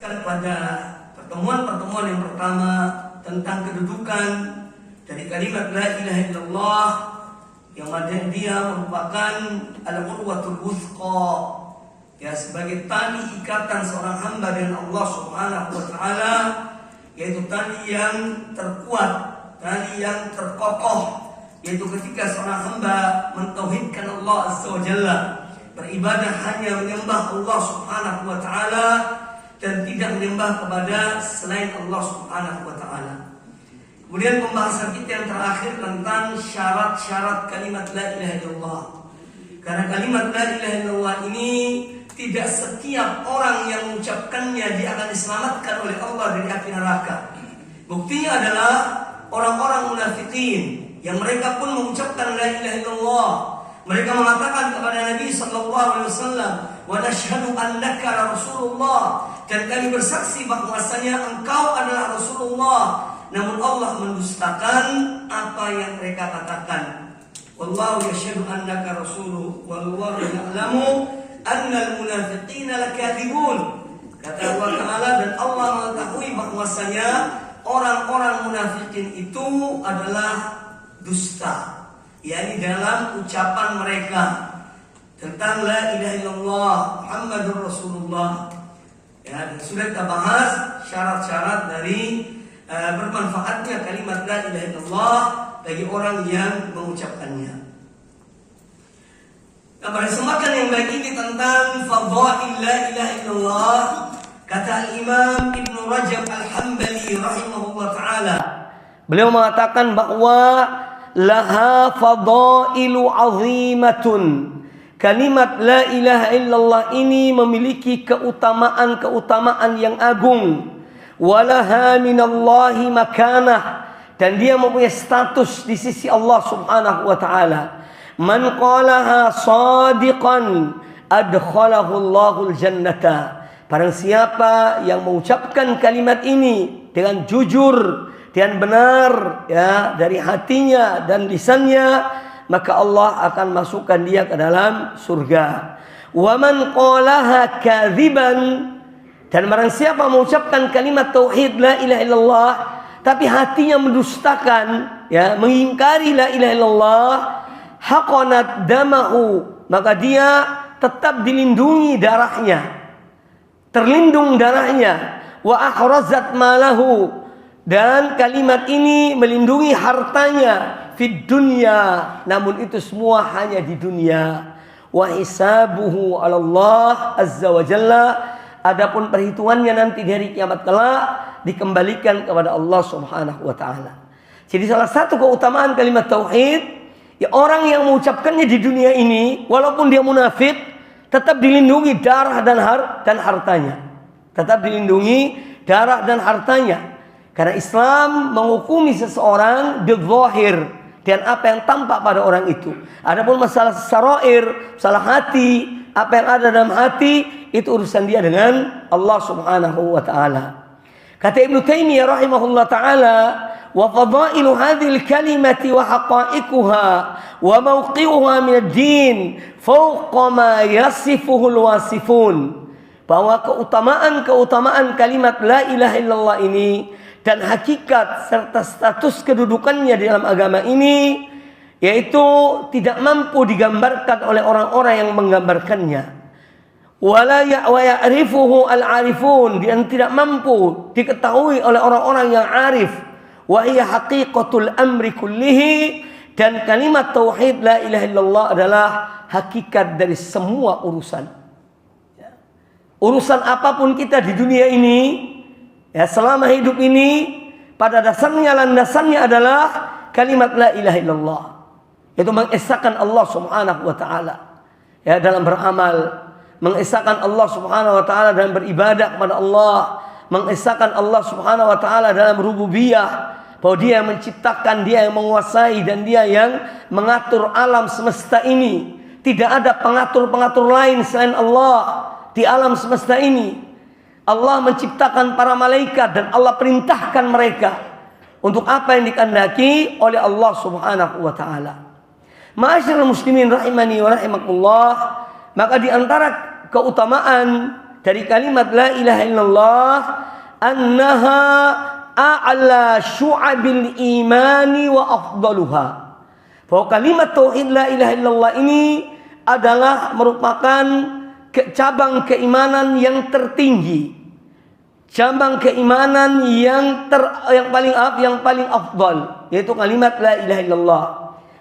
Pada pertemuan-pertemuan yang pertama tentang kedudukan dari kalimat la ilaha illallah, yang mana dia merupakan al-urwatul wuthqa, ya, sebagai tali ikatan seorang hamba dengan Allah Subhanahu wa taala, yaitu tali yang terkuat, tali yang terkokoh, yaitu ketika seorang hamba mentauhidkan Allah Azza wa Jalla, beribadah hanya menyembah Allah Subhanahu wa taala dan tidak menyembah kepada selain Allah Subhanahu wa taala. Kemudian pembahasan kita yang terakhir tentang syarat-syarat kalimat la ilaha illallah. Karena kalimat la ilaha illallah ini tidak setiap orang yang mengucapkannya dia akan diselamatkan oleh Allah dari api neraka. Buktinya adalah orang-orang munafikin yang mereka pun mengucapkan la ilaha illallah. Mereka mengatakan kepada Nabi sallallahu alaihi wasallam, "Wa nashhadu annaka rasulullah." Dan kami bersaksi bahwasanya engkau adalah Rasulullah. Namun Allah mendustakan apa yang mereka katakan. Wallahu yashhadu annaka rasuluhu wallahu ya'lamu annal munafiqina lakadzibun. Kata Allah Ta'ala, dan Allah mengetahui bahwasanya orang-orang munafikin itu adalah dusta, yakni dalam ucapan mereka tentang la ilaha illallah Muhammadur Rasulullah. Ya, dan sudah kita bahas syarat-syarat dari bermanfaatnya kalimat la ilaha illallah bagi orang yang mengucapkannya. Nah, pada kesempatan yang baik ini tentang fadhail la ilaha illallah, kata Imam Ibnu Rajab Al-Hambali rahimahullah taala, beliau mengatakan bahwa laha fadailu azimatun. Kalimat la ilaha illallah ini memiliki keutamaan-keutamaan yang agung. Walaha minallahi makanah, dan dia mempunyai status di sisi Allah Subhanahu wa taala. Man qalaha shadiqan adkhalahu Allahul jannata. Barang siapa yang mengucapkan kalimat ini dengan jujur dan benar, ya, dari hatinya dan lisannya, maka Allah akan masukkan dia ke dalam surga. Wa man qalaha kadziban, dan barang siapa mengucapkan kalimat tauhid la ilaha illallah tapi hatinya mendustakan, ya, mengingkari la ilaha illallah, haqanat damahu, maka dia tetap dilindungi darahnya, terlindung darahnya. Wa ahrazat malahu, dan kalimat ini melindungi hartanya fid dunya, namun itu semua hanya di dunia. Wa hisabuhu 'ala Allah azza wa jalla, adapun perhitungannya nanti di hari kiamat kelak dikembalikan kepada Allah Subhanahu wa taala. Jadi salah satu keutamaan kalimat tauhid, ya, orang yang mengucapkannya di dunia ini walaupun dia munafik tetap dilindungi darah dan hartanya. Tetap dilindungi darah dan hartanya. Karena Islam menghukumi seseorang bidzahir, dan apa yang tampak pada orang itu. Adapun masalah sarair, masalah hati, apa yang ada dalam hati, itu urusan dia dengan Allah Subhanahu wa taala. Kata Ibnu Taimiyah rahimahullah taala, wa fadailu hadhil kalimati wa haqa'iquha wa mawqi'uha min ad-din fawqa ma yasifuhul wasifun. Bahwa keutamaan kalimat la ilaha illallah ini dan hakikat serta status kedudukannya di dalam agama ini, yaitu tidak mampu digambarkan oleh orang-orang yang menggambarkannya. Wala ya'rifuhu al-arifun, dan tidak mampu diketahui oleh orang-orang yang arif. Wa hiya haqiqatul amri kullihi, dan kalimat tauhid la ilaha illallah adalah hakikat dari semua urusan. Urusan apapun kita di dunia ini, ya, selama hidup ini, pada dasarnya, landasannya adalah kalimat la ilaha illallah, yaitu mengesahkan Allah Subhanahu wa taala, ya, dalam beramal, mengesahkan Allah Subhanahu wa taala dalam beribadah kepada Allah, mengesahkan Allah Subhanahu wa taala dalam rububiyah, bahwa dia yang menciptakan, dia yang menguasai, dan dia yang mengatur alam semesta ini. Tidak ada pengatur-pengatur lain selain Allah di alam semesta ini. Allah menciptakan para malaikat dan Allah perintahkan mereka untuk apa yang dikehendaki oleh Allah Subhanahu wa taala. Ma'asyiral muslimin rahimani wa rahimakumullah, maka di antara keutamaan dari kalimat la ilaha illallah annaha a'la syu'abil imani wa afdaluha. Bahwa kalimat tauhid la ilaha illallah ini adalah merupakan cabang keimanan yang tertinggi. Cabang keimanan yang paling afdal, yaitu kalimat la ilaha illallah.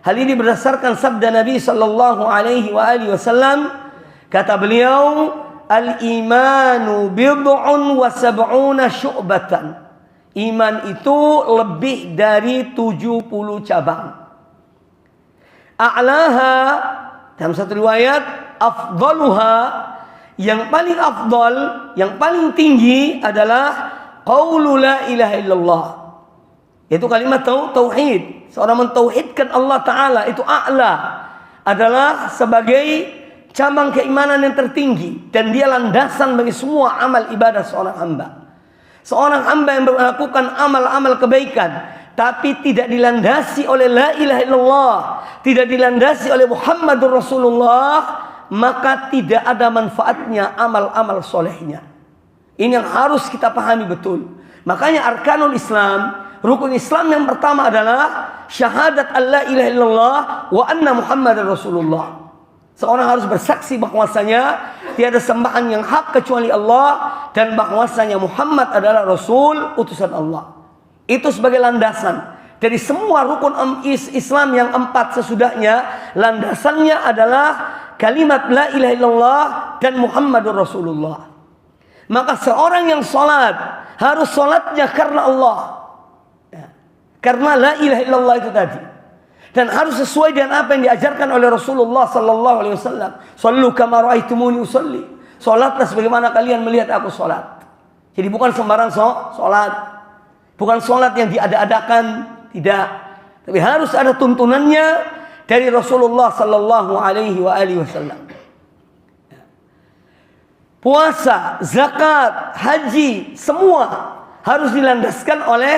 Hal ini berdasarkan sabda Nabi sallallahu alaihi wasallam. Kata beliau, al-imanu bid'un wa sab'una syu'batan. Iman itu lebih dari 70 cabang. A'laha, dalam satu riwayat, afdaluha, yang paling afdal, yang paling tinggi adalah qaulu la ilaha illallah. Itu kalimat tauhid. Seorang mentauhidkan Allah Ta'ala, itu a'la, adalah sebagai cabang keimanan yang tertinggi, dan dia landasan bagi semua amal ibadah seorang hamba. Seorang hamba yang melakukan amal-amal kebaikan tapi tidak dilandasi oleh la ilaha illallah, tidak dilandasi oleh Muhammadur Rasulullah, maka tidak ada manfaatnya amal-amal solehnya. Ini yang harus kita pahami betul. Makanya arkanul Islam, rukun Islam yang pertama adalah syahadat alla ilaha illallah wa anna Muhammadar Rasulullah. Seorang harus bersaksi bahwasanya tiada sembahan yang hak kecuali Allah, dan bahwasanya Muhammad adalah Rasul utusan Allah. Itu sebagai landasan dari semua rukun Islam yang 4 sesudahnya. Landasannya adalah kalimat la ilaha illallah dan Muhammadur Rasulullah. Maka seorang yang sholat harus sholatnya karena Allah, karena la ilaha illallah itu tadi, dan harus sesuai dengan apa yang diajarkan oleh Rasulullah sallallahu alaihi wasallam. Shallu kama raaitumuni usolli. Salatlah sebagaimana kalian melihat aku salat. Jadi bukan sembarang salat. Bukan salat yang diada-adakan, tidak. Tapi harus ada tuntunannya dari Rasulullah sallallahu alaihi wasallam. Puasa, zakat, haji, semua harus dilandaskan oleh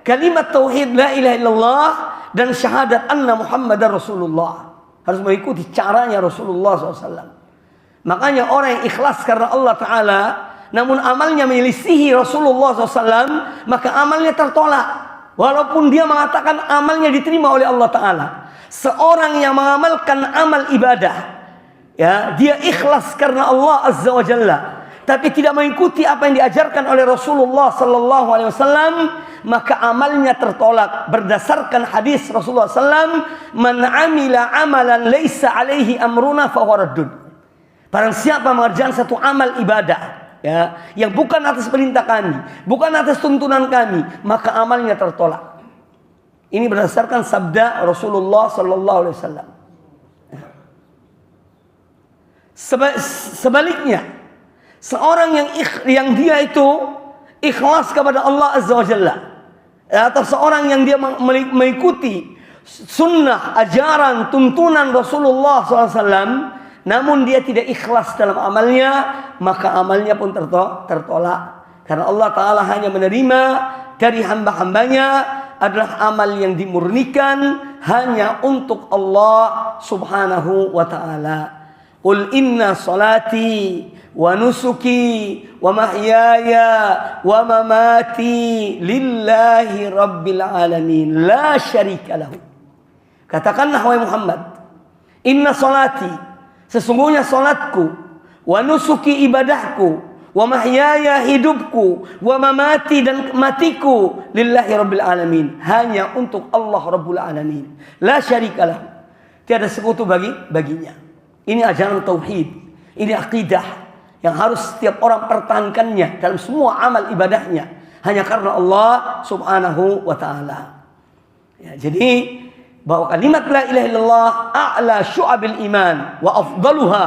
kalimat tauhid la ilaha illallah dan syahadat anna Muhammadar Rasulullah. Harus mengikuti caranya Rasulullah SAW. Makanya orang yang ikhlas karena Allah Ta'ala, namun amalnya menyelisihi Rasulullah SAW, maka amalnya tertolak. Walaupun dia mengatakan amalnya diterima oleh Allah Ta'ala. Seorang yang mengamalkan amal ibadah, ya, dia ikhlas karena Allah Azza wa Jalla, tapi tidak mengikuti apa yang diajarkan oleh Rasulullah sallallahu alaihi wasallam, maka amalnya tertolak berdasarkan hadis Rasulullah sallam, man amila amalan laisa alaihi amruna fa huwa raddun. Barang siapa mengerjakan satu amal ibadah, ya, yang bukan atas perintah kami, bukan atas tuntunan kami, maka amalnya tertolak. Ini berdasarkan sabda Rasulullah sallallahu alaihi wasallam. Sebaliknya, seorang yang dia itu ikhlas kepada Allah Azza wa Jalla, atau seorang yang dia mengikuti sunnah, ajaran, tuntunan Rasulullah SAW, namun dia tidak ikhlas dalam amalnya, maka amalnya pun tertolak. Karena Allah Ta'ala hanya menerima dari hamba-hambanya adalah amal yang dimurnikan hanya untuk Allah Subhanahu wa Ta'ala. Qul inna salati wa nusuki wa mahyaya wa mamati lillahi rabbil alamin la syarika lahu. Katakanlah wahai Muhammad, inna salati, sesungguhnya salatku, wa nusuki ibadahku, wa mahyaya hidupku, wa mamati dan matiku lillahi rabbil alamin, hanya untuk Allah Rabbul alamin, la syarika lahu, tiada sekutu baginya. Ini ajaran tauhid, ini akidah yang harus setiap orang pertahankannya dalam semua amal ibadahnya, hanya karena Allah Subhanahu wa Ta'ala. Ya, jadi bahwa kalimat la ilaha illallah a'la syu'abil iman wa afdaluha,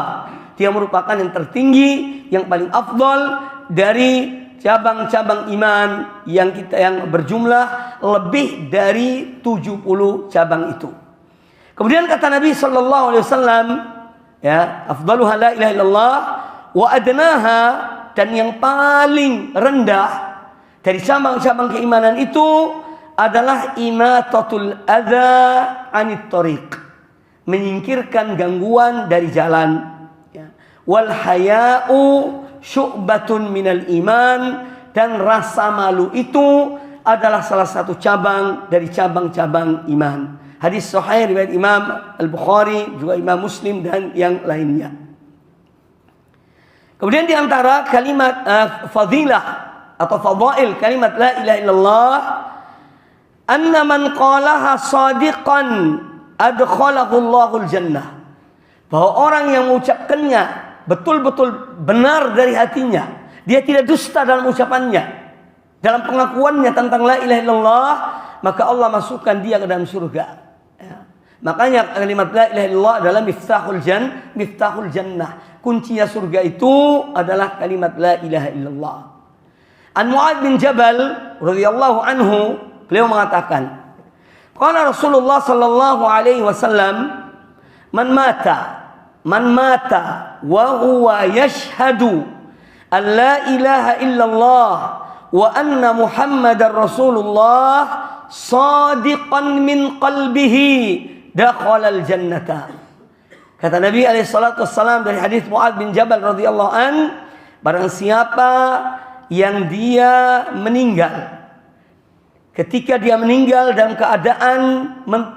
dia merupakan yang tertinggi, yang paling afdal dari cabang-cabang iman yang berjumlah lebih dari 70 cabang itu. Kemudian kata Nabi sallallahu alaihi wasallam, ya, afdaluha la ilaha illallah wa adnaha, dan yang paling rendah dari cabang-cabang keimanan itu adalah imatatul adza anit thariq, menyingkirkan gangguan dari jalan, ya. Wal haya'u syu'batun minal iman, dan rasa malu itu adalah salah satu cabang dari cabang-cabang iman. Hadis sahih riwayat Imam Al-Bukhari, juga Imam Muslim dan yang lainnya. Kemudian di antara kalimat fadilah atau fadail kalimat la ilaha illallah, anna man qalaha shadiqan adkhalahu Allahul jannah. Bahwa orang yang mengucapkannya betul-betul benar dari hatinya, dia tidak dusta dalam ucapannya, dalam pengakuannya tentang la ilaha illallah, maka Allah masukkan dia ke dalam surga. Ya. Makanya kalimat la ilaha illallah adalah miftahul jannah. Kuncinya surga itu adalah kalimat la ilaha illallah. An Mu'adz bin Jabal radhiyallahu anhu, beliau mengatakan, qala Rasulullah sallallahu alaihi wasallam, man mata wa huwa yashhadu an la ilaha illallah wa anna Muhammadar Rasulullah sadiqan min qalbihi dakhalal jannata. Kata Nabi SAW dari hadis Mu'adz bin Jabal radhiyallahu an, barang siapa yang dia meninggal, ketika dia meninggal dalam keadaan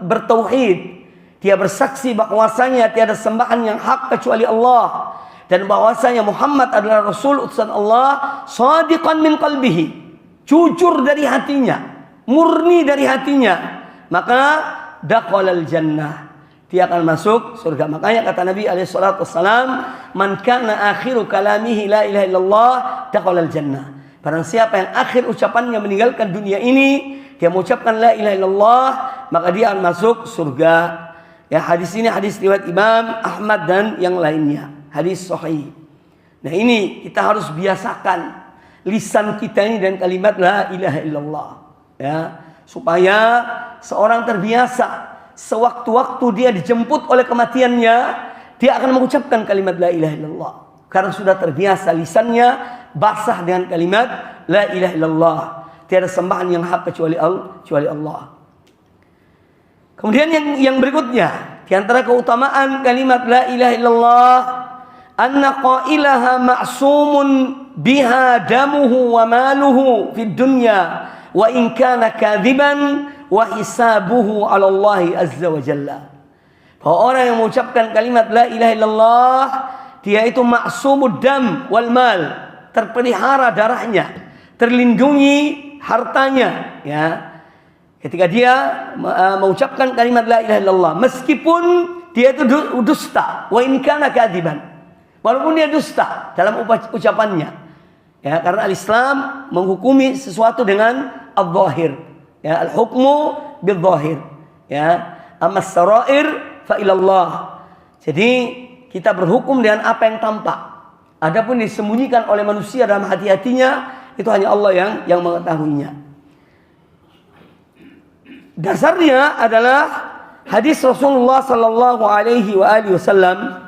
bertauhid, dia bersaksi bahwasanya tiada sembahan yang hak kecuali Allah, dan bahwasanya Muhammad adalah Rasul utusan Allah, shadiqan min qalbihi, jujur dari hatinya, murni dari hatinya, maka dakhalal jannah, dia akan masuk surga. Makanya kata Nabi SAW, man kana akhiru kalamihi la ilaha illallah dakhalal jannah. Barang siapa yang akhir ucapannya meninggalkan dunia ini, dia mengucapkan la ilaha illallah, maka dia akan masuk surga. Ya, hadis ini hadis riwayat Imam Ahmad dan yang lainnya. Hadis sahih. Nah, ini kita harus biasakan lisan kita ini dan kalimat la ilaha illallah. Ya, supaya seorang terbiasa sewaktu-waktu dia dijemput oleh kematiannya, dia akan mengucapkan kalimat la ilaha illallah. Karena sudah terbiasa lisannya basah dengan kalimat la ilaha illallah. Tiada sembahan yang hak kecuali Allah. Kemudian yang berikutnya, di antara keutamaan kalimat la ilaha illallah, anna qailaha ma'sumun biha damuhu wa maluhu fid dunya wa in kana kadziban wa hisabuhu 'ala Allah azza wa jalla. Bahwa orang yang mengucapkan kalimat la ilaha illallah, dia itu ma'sumud dam wal mal, terpelihara darahnya, terlindungi hartanya, ya. Ketika dia mengucapkan kalimat la ilaha illallah, meskipun dia itu dusta, wa in kana kadziban, walaupun dia dusta dalam ucapannya, ya, karena al-Islam menghukumi sesuatu dengan al-zahir, ya, al-hukmu bil-zahir, ya, amma as-sarair fa ilallah. Jadi kita berhukum dengan apa yang tampak. Adapun disembunyikan oleh manusia dalam hati-hatinya, itu hanya Allah yang mengetahuinya. Dasarnya adalah hadis Rasulullah sallallahu alaihi wasallam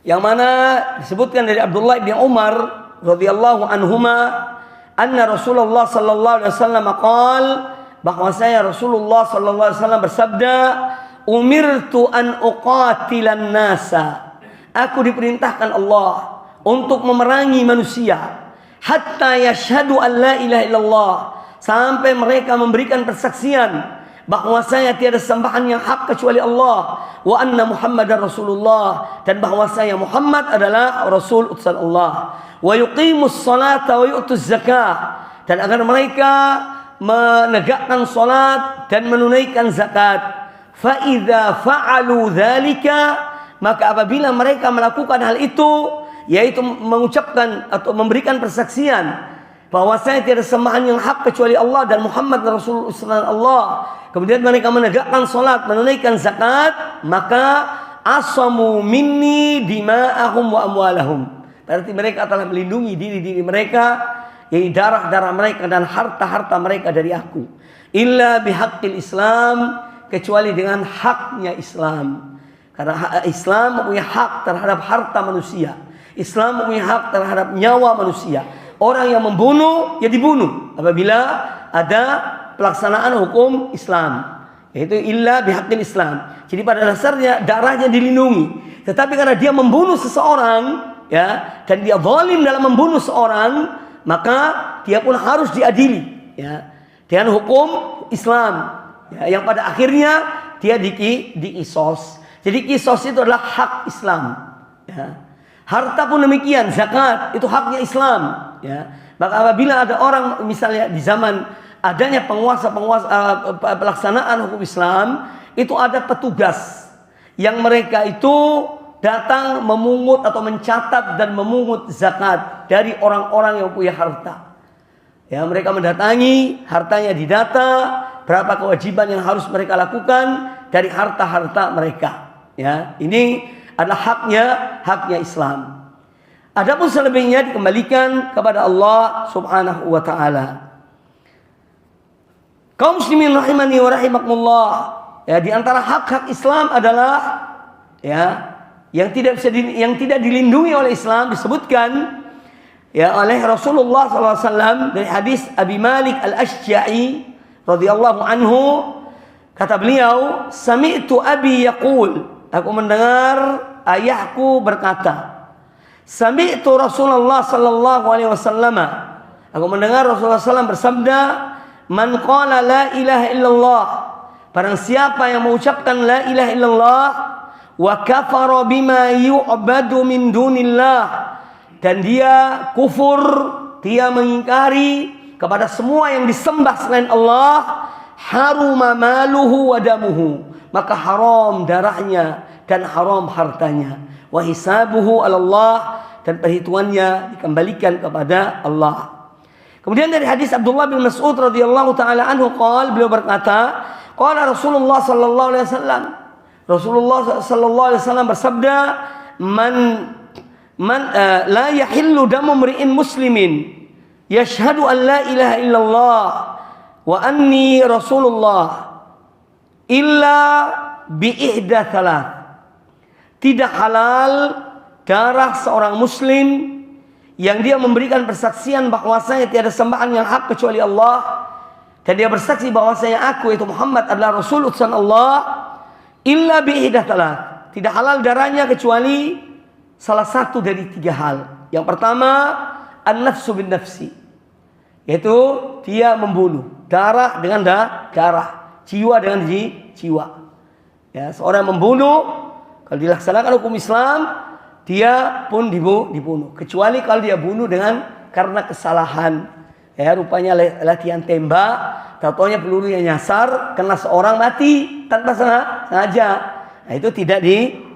yang mana disebutkan dari Abdullah bin Umar radhiyallahu anhuma, anna Rasulullah sallallahu alaihi wasallam qaal, bahwasanya Rasulullah sallallahu alaihi wasallam bersabda, umirtu an uqatilan nasa, aku diperintahkan Allah untuk memerangi manusia, hatta yashhadu an la ilaha illallah, sampai mereka memberikan persaksian bahwasanya tiada sembahan yang hak kecuali Allah, wa anna Muhammadar Rasulullah, dan bahwasanya Muhammad adalah Rasul utusan Allah, wa yuqimus salata wa yu'tuz zakah, dan agar mereka menegakkan salat dan menunaikan zakat. Fa idza fa'alu dzalika, maka apabila mereka melakukan hal itu, yaitu mengucapkan atau memberikan persaksian bahwasanya tiada sembahan yang hak kecuali Allah dan Muhammad Rasulullah Allah, kemudian mereka menegakkan salat, menunaikan zakat, maka asamu minni dima'ahum wa amwalahum, berarti mereka telah melindungi diri-diri mereka, yaitu darah-darah mereka dan harta-harta mereka dari aku, illa bihaqqil Islam, kecuali dengan haknya Islam. Karena Islam mempunyai hak terhadap harta manusia, Islam mempunyai hak terhadap nyawa manusia. Orang yang membunuh, ya dibunuh apabila ada pelaksanaan hukum Islam, yaitu illa bihaqqil Islam. Jadi pada dasarnya darahnya dilindungi. Tetapi karena dia membunuh seseorang, ya, dan dia zalim dalam membunuh seorang, maka dia pun harus diadili, ya, dengan hukum Islam, ya, yang pada akhirnya dia dikisos. Jadi kisos itu adalah hak Islam, ya. Harta pun demikian, zakat itu haknya Islam, ya. Maka apabila ada orang misalnya di zaman adanya pelaksanaan hukum Islam, itu ada petugas yang mereka itu datang memungut atau mencatat dan memungut zakat dari orang-orang yang punya harta. Ya, mereka mendatangi, hartanya didata, berapa kewajiban yang harus mereka lakukan dari harta-harta mereka. Ya, ini adalah haknya Islam. Adapun selebihnya dikembalikan kepada Allah Subhanahu wa taala. Kaum muslimin rahimani wa rahimakumullah. Ya, di antara hak-hak Islam adalah, ya, yang tidak dilindungi oleh Islam disebutkan, ya, oleh Rasulullah SAW dari hadis Abi Malik Al-Ashja'i radhiyallahu anhu, kata beliau, sami'tu abi yaqul, aku mendengar ayahku berkata, sami'tu Rasulullah sallallahu alaihi wasallam, aku mendengar Rasulullah SAW bersabda, man qala la ilaha illallah, barang siapa yang mengucapkan la ilaha illallah, wa kafara bima yu'badu min dunillah, dan dia kufur, dia mengingkari kepada semua yang disembah selain Allah, haruma maluhu wa damuhu, maka haram darahnya dan haram hartanya, wa hisabuhu 'ala Allah, dan perhitungannya dikembalikan kepada Allah. Kemudian dari hadis Abdullah bin Mas'ud radhiyallahu taala anhu beliau berkata, qala Rasulullah sallallahu alaihi wasallam, Rasulullah sallallahu alaihi wasallam bersabda, man la yahillu damu mri'in muslimin yashhadu an la ilaha illallah wa anni Rasulullah illa bi ihda thalath. Tidak halal darah seorang muslim yang dia memberikan persaksian bahwasanya tiada sembahan yang hak kecuali Allah, dan dia bersaksi bahwasanya aku itu Muhammad adalah Rasul utusan Allah, illa bi ihda thalath. Tidak halal darahnya kecuali salah satu dari tiga hal. Yang pertama, an-nafsu bin nafsi, yaitu dia membunuh, darah dengan darah, jiwa dengan jiwa. Ya, seorang membunuh, kalau dilaksanakan hukum Islam, dia pun dibunuh. Kecuali kalau dia bunuh karena kesalahan. Ya, rupanya latihan tembak, tahu-taunya pelurunya nyasar, kena seorang mati tanpa sengaja. Nah, itu tidak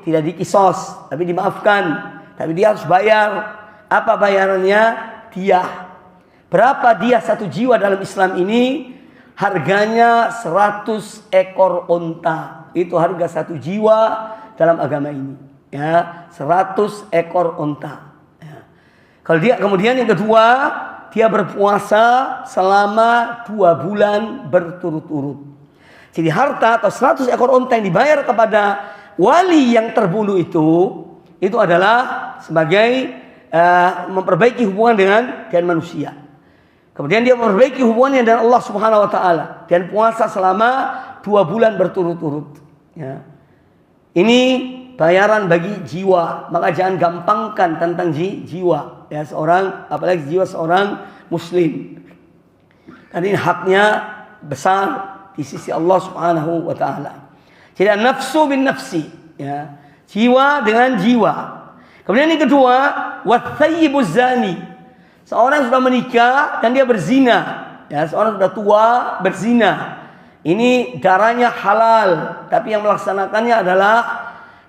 dikisos, tapi dimaafkan. Tapi dia harus bayar. Apa bayarannya? Diyah. Berapa dia satu jiwa dalam Islam ini? Harganya 100 ekor unta. Itu harga satu jiwa dalam agama ini. Ya, 100 ekor unta. Ya. Kalau dia kemudian yang kedua, dia berpuasa selama 2 bulan berturut-turut. Jadi harta atau 100 ekor unta yang dibayar kepada wali yang terbunuh itu adalah sebagai memperbaiki hubungan dengan manusia. Kemudian dia memperbaiki hubungannya dengan Allah Subhanahu wa taala dan puasa selama 2 bulan berturut-turut. Ya. Ini bayaran bagi jiwa, maka jangan gampangkan tentang jiwa, ya, apalagi jiwa seorang muslim. Karena ini haknya besar di sisi Allah Subhanahu wa taala. Jadi nafsu bin nafsi, ya, jiwa dengan jiwa. Kemudian yang kedua, wathayyibuz zani, seorang sudah menikah dan dia berzina, ya, seorang sudah tua berzina. Ini darahnya halal, tapi yang melaksanakannya adalah,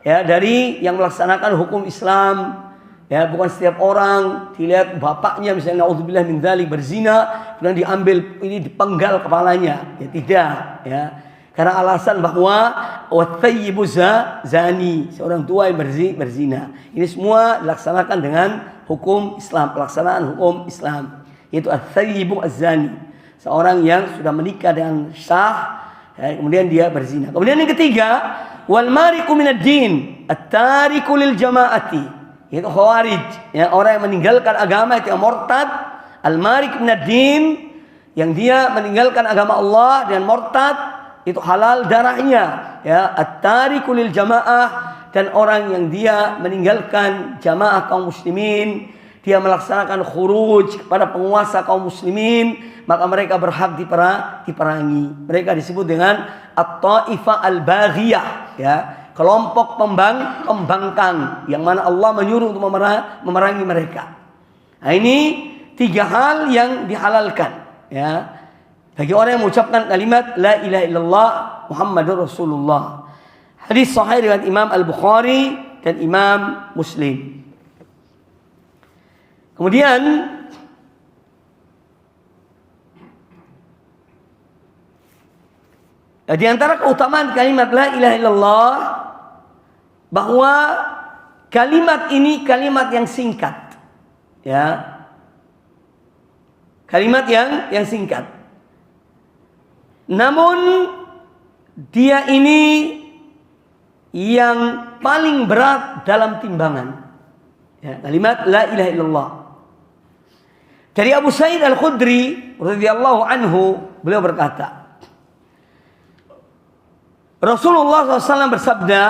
ya, dari yang melaksanakan hukum Islam. Ya, bukan setiap orang dilihat bapaknya misalnya naudzubillah min dzalik berzina, kemudian diambil ini dipenggal kepalanya. Ya, tidak, ya. Karena alasan bahwa wathayyibu zani, seorang tua yang berzina. Ini semua dilaksanakan dengan hukum Islam, pelaksanaan hukum Islam, yaitu athayyibu az-zani. Seorang yang sudah menikah dengan sah, ya, kemudian dia berzina. Kemudian yang ketiga, wal mariku minad din, at-tariku lil jamaati, itu khawarij, ya, orang yang meninggalkan agama, itu yang murtad. Al-marik minad din, yang dia meninggalkan agama Allah dan murtad, itu halal darahnya, ya. At-tariku lil jamaah, dan orang yang dia meninggalkan jamaah kaum muslimin, dia melaksanakan khuruj kepada penguasa kaum muslimin, maka mereka berhak diperangi. Mereka disebut dengan at-taifah al-baghiyah, ya, kelompok pembangkang yang mana Allah menyuruh untuk memerangi mereka. Nah, ini 3 hal yang dihalalkan, ya, bagi orang yang mengucapkan kalimat la ilaha illallah Muhammadur Rasulullah. Hadis sahih riwayat Imam Al-Bukhari dan Imam Muslim. Kemudian di antara keutamaan kalimat la ilaha illallah bahwa kalimat ini kalimat yang singkat, ya, kalimat yang singkat. Namun dia ini yang paling berat dalam timbangan, ya, kalimat la ilaha illallah. Dari Abu Sa'id Al-Khudri radhiyallahu anhu, beliau berkata, Rasulullah SAW bersabda,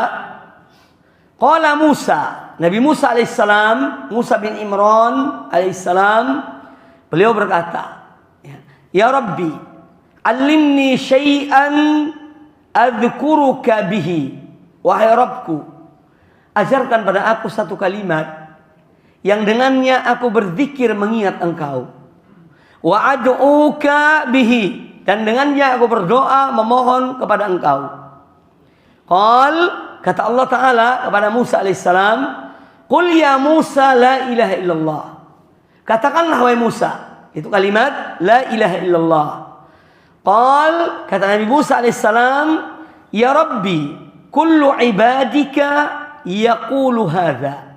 qala Musa, Nabi Musa alaihissalam, Musa bin Imran alaihissalam, beliau berkata, ya Rabbi, alimni syai'an adzkuruka bihi. Wahai Rabbku, ajarkan pada aku satu kalimat yang dengannya aku berzikir mengingat Engkau. Wa ad'uka bihi, dan dengannya aku berdoa memohon kepada Engkau. Qal, kata Allah Ta'ala kepada Musa alaihissalam, qul ya Musa la ilaha illallah. Katakanlah wahai Musa, itu kalimat la ilaha illallah. Qal, kata Nabi Musa alaihissalam, ya Rabbi, kullu ibadika yaqulu hadza.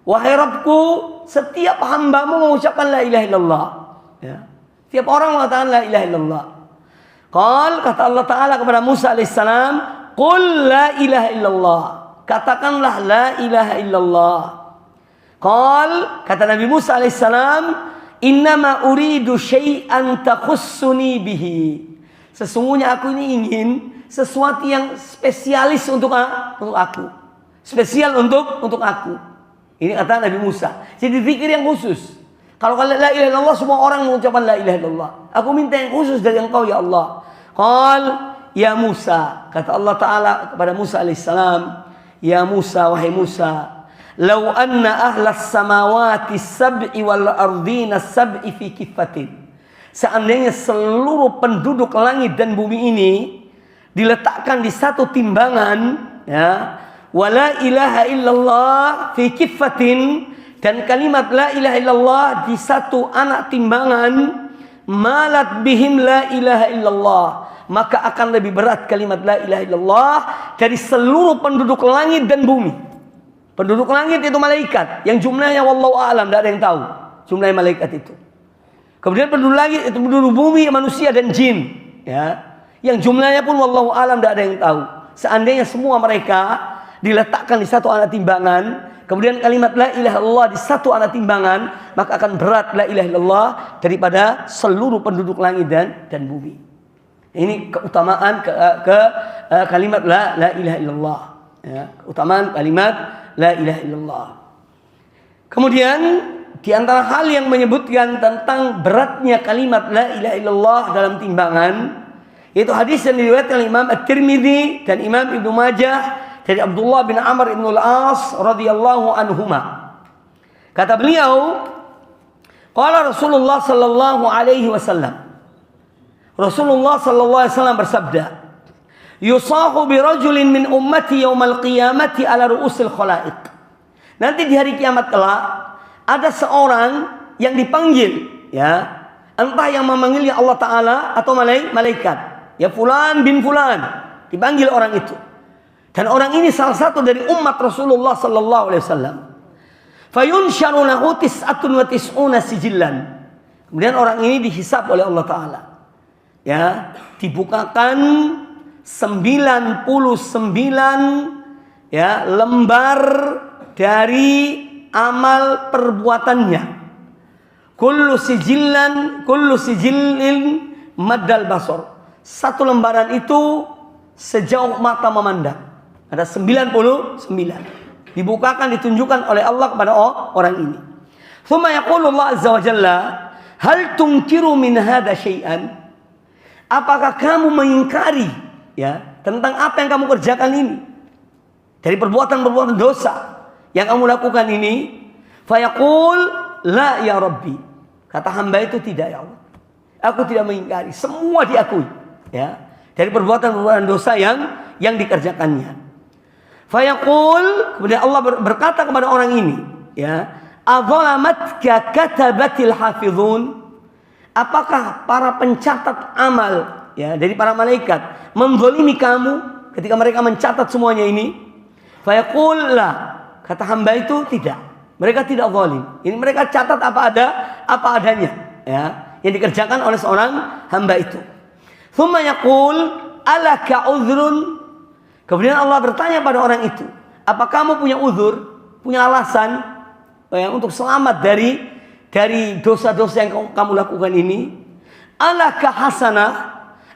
Wahai Rabbku, setiap hambamu mengucapkan la ilaha illallah, ya. Setiap orang mengatakan la ilaha illallah. Qal, kata Allah Ta'ala kepada Musa alaihissalam, qul la ilaha illallah. Katakanlah la ilaha illallah. Qal, kata Nabi Musa alaihissalam, innama uridu syai'an takhussuni bihi. Sesungguhnya aku ini ingin sesuatu yang spesialis untuk aku. Spesial untuk aku. Ini kata Nabi Musa. Jadi zikir yang khusus. Kalau la ilaha illallah, semua orang mengucapkan la ilaha illallah. Aku minta yang khusus dari Engkau ya Allah. Qal ya Musa, kata Allah Ta'ala kepada Musa alaihissalam, ya Musa, wahai Musa, law anna ahlas samawati sab'i wal ardina sab'i fi kifatin. Seandainya seluruh penduduk langit dan bumi ini diletakkan di satu timbangan, ya, wala ilaha illallah fi kifatin, dan kalimat la ilaha illallah di satu anak timbangan, malat bihim la ilaha illallah, maka akan lebih berat kalimat la ilaha illallah dari seluruh penduduk langit dan bumi. Penduduk langit itu malaikat yang jumlahnya wallahu a'lam, tidak ada yang tahu jumlah malaikat itu. Kemudian penduduk langit itu penduduk bumi, manusia dan jin, ya, yang jumlahnya pun wallahu a'lam, tidak ada yang tahu. Seandainya semua mereka diletakkan di satu anak timbangan, kemudian kalimat la ilaha illallah di satu anak timbangan, maka akan berat la ilaha illallah daripada seluruh penduduk langit dan bumi. Ini keutamaan kalimat la ilaha illallah, ya, keutamaan kalimat la ilaha illallah. Kemudian di antara hal yang menyebutkan tentang beratnya kalimat la ilaha illallah dalam timbangan, yaitu hadis yang diriwayatkan oleh Imam At-Tirmidzi dan Imam Ibnu Majah dari Abdullah bin Amr bin Al-As radhiyallahu anhuma. Kata beliau, qala Rasulullah sallallahu alaihi wasallam, Rasulullah sallallahu alaihi wasallam bersabda, yusahu bi rajulin min ummati yaumal qiyamati ala ru'usil khalaiq. Nanti di hari kiamat kelak ada seorang yang dipanggil, ya, entah yang memanggilnya Allah Ta'ala atau malaikat, ya, fulan bin fulan, dipanggil orang itu. Dan orang ini salah satu dari umat Rasulullah sallallahu alaihi wasallam. Fayunsharu lahu 99 sijillan. Kemudian orang ini dihisab oleh Allah Ta'ala, ya, dibukakan 99, ya, lembar dari amal perbuatannya. Kullu sijillin maddal basar. Satu lembaran itu sejauh mata memandang. Ada 99. Dibukakan, ditunjukkan oleh Allah kepada orang ini. Tsumma yaqulu Allah azza wa jalla, hal tunkiru min hadza syai'an? Apakah kamu mengingkari ya tentang apa yang kamu kerjakan ini? Dari perbuatan-perbuatan dosa yang kamu lakukan ini? Fayaqul la ya Rabbi. Kata hamba itu, tidak ya Allah. Aku tidak mengingkari, semua diakui ya. Dari perbuatan-perbuatan dosa yang dikerjakannya. Fayaqul, kemudian Allah berkata kepada orang ini, ya, adzalamatka katabatil hafizun? Apakah para pencatat amal ya dari para malaikat menzalimi kamu ketika mereka mencatat semuanya ini? Fayaqul la. Kata hamba itu, tidak. Mereka tidak zalim. Ini mereka catat apa adanya ya yang dikerjakan oleh seorang hamba itu. Tsumma yaqul alaka uzrun? Kemudian Allah bertanya pada orang itu, apa kamu punya uzur, punya alasan untuk selamat dari dosa-dosa yang kamu lakukan ini? Alaka hasanah?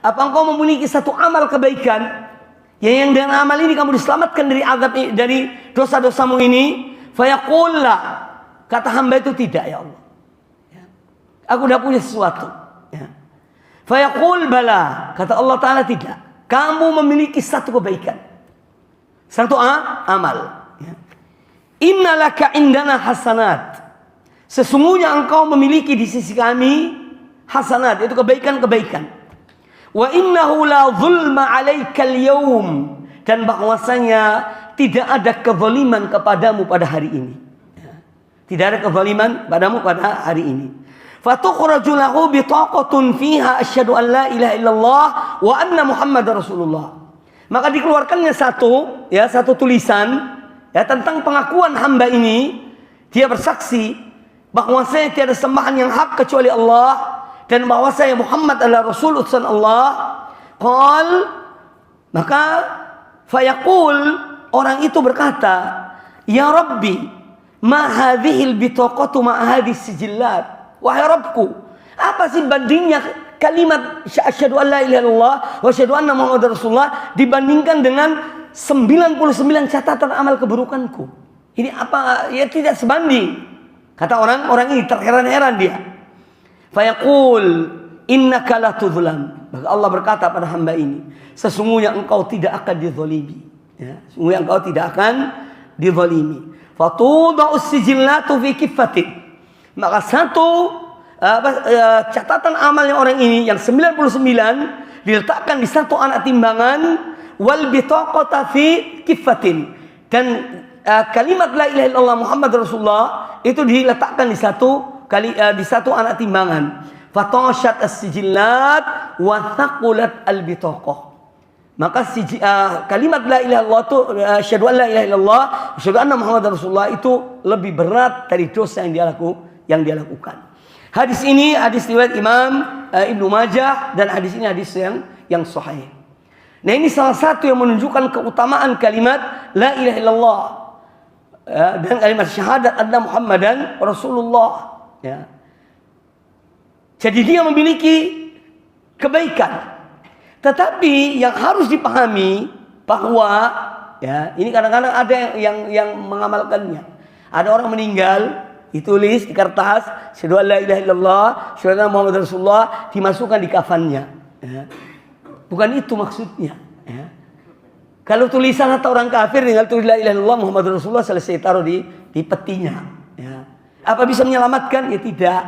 Apa engkau memiliki satu amal kebaikan yang dengan amal ini kamu diselamatkan dari azab, dari dosa-dosamu ini? Fayaqul la. Kata hamba itu, tidak ya Allah. Aku tidak punya sesuatu. Ya. Fayaqul bala. Kata Allah Ta'ala, tidak. Kamu memiliki satu kebaikan, satu amal. Ya. Innalaka indana hasanat. Sesungguhnya engkau memiliki di sisi kami hasanat, itu kebaikan-kebaikan. Wa innahu la zulma alaikal yawm. Dan bahwasanya tidak ada kezaliman kepadamu pada hari ini. Ya. Tidak ada kezaliman padamu pada hari ini. Fatukhraju lahu bitaqatun fiha asyhadu an la ilaha illallah wa anna Muhammadar Rasulullah. Maka dikeluarkannya satu tulisan ya tentang pengakuan hamba ini. Dia bersaksi bahwasanya tiada sembahan yang hak kecuali Allah dan bahwasanya Muhammad adalah Rasul utusan Allah. Qal, maka fayaqul, orang itu berkata, ya Rabbi, ma hadhil bitaqatu ma hadhis sijillat? Wahai Rabbku, apa sih bandingnya kalimat asyhadu an la ilaha illallah wa asyhadu anna Muhammadar Rasulullah dibandingkan dengan 99 catatan amal keburukanku? Ini apa? Ya tidak sebanding. Kata orang ini, terheran-heran dia. Fayaqul innaka la tuzlam. Maka Allah berkata pada hamba ini, sesungguhnya engkau tidak akan dizalimi. Ya, sesungguhnya engkau tidak akan dizalimi. Fatudau sijillatu fi kiffatin. Maka satu catatan amalnya orang ini yang 99 diletakkan di satu anak timbangan, wal bitaqata fi kiffatin, dan kalimat la ilaha illallah Muhammad Rasulullah itu diletakkan di satu anak timbangan. Fatashat as-sijillat wa thaqulat al-bitaqah. Maka kalimat la ilaha illallah itu asyhadu an la ilaha illallah asyhadu anna Muhammadar Rasulullah itu lebih berat dari dosa yang dia lakukan. Hadis ini hadis riwayat Imam Ibnu Majah, dan hadis ini hadis yang sahih. Nah, ini salah satu yang menunjukkan keutamaan kalimat la ilaha illallah dan kalimat syahadat anna Muhammadan Rasulullah. Ya. Jadi dia memiliki kebaikan. Tetapi yang harus dipahami bahwa ya, ini kadang-kadang ada yang mengamalkannya. Ada orang meninggal, ditulis di kertas asyhadu an la ilaha illallah asyhadu anna Muhammadar Rasulullah, dimasukkan di kafannya. Ya. Bukan itu maksudnya. Ya. Kalau tulisan atau orang kafir tinggal tulis la ilaha illallah Muhammadar Rasulullah, selesai, taruh di petinya. Ya. Apa bisa menyelamatkan? Ya tidak.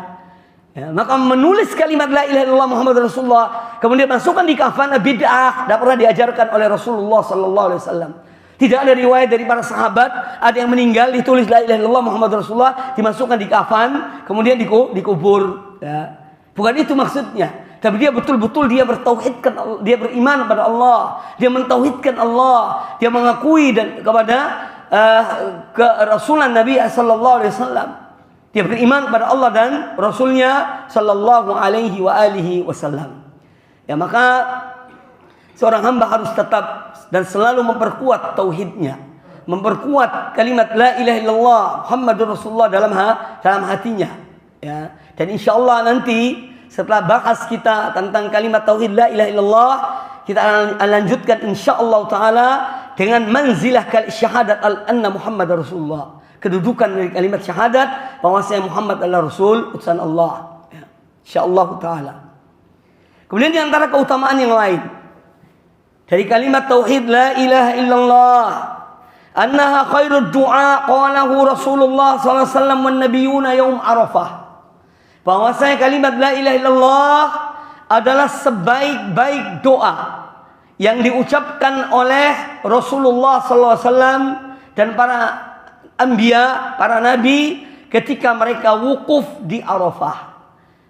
Ya, maka menulis kalimat la ilaha illallah Muhammadar Rasulullah kemudian masukkan di kafan, bid'ah, tidak pernah diajarkan oleh Rasulullah sallallahu alaihi wasallam. Tidak ada riwayat dari para sahabat ada yang meninggal ditulis la ilaha illallah Muhammadar Rasulullah, dimasukkan di kafan, kemudian dikubur. Ya. Bukan itu maksudnya. Tapi dia betul-betul dia bertauhidkan, dia beriman kepada Allah, dia mentauhidkan Allah, dia mengakui dan kepada kerasulan Nabi sallallahu alaihi wasallam. Dia beriman kepada Allah dan Rasulnya sallallahu alaihi wa alihi wasallam. Ya, maka seorang hamba harus tetap dan selalu memperkuat tauhidnya, memperkuat kalimat la ilaha illallah Muhammadur Rasulullah dalam hatinya. Ya. Dan insyaallah nanti setelah bahas kita tentang kalimat tauhid la ilaha illallah, kita akan lanjutkan insyaallah taala dengan manzilah syahadat al-anna Muhammad Rasulullah. Kedudukan dari kalimat syahadat bahwasanya Muhammad adalah Rasul utusan Allah. Ya. Insyaallah taala. Kemudian di antara keutamaan yang lain dari kalimat tauhid la ilaha illallah, annaha khairud du'a qalahu Rasulullah sallallahu alaihi wasallam wan nabiyuna yaum Arafah. Bahwasanya kalimat la ilaha illallah adalah sebaik-baik doa yang diucapkan oleh Rasulullah sallallahu alaihi wasallam dan para anbiya, para nabi ketika mereka wukuf di Arafah.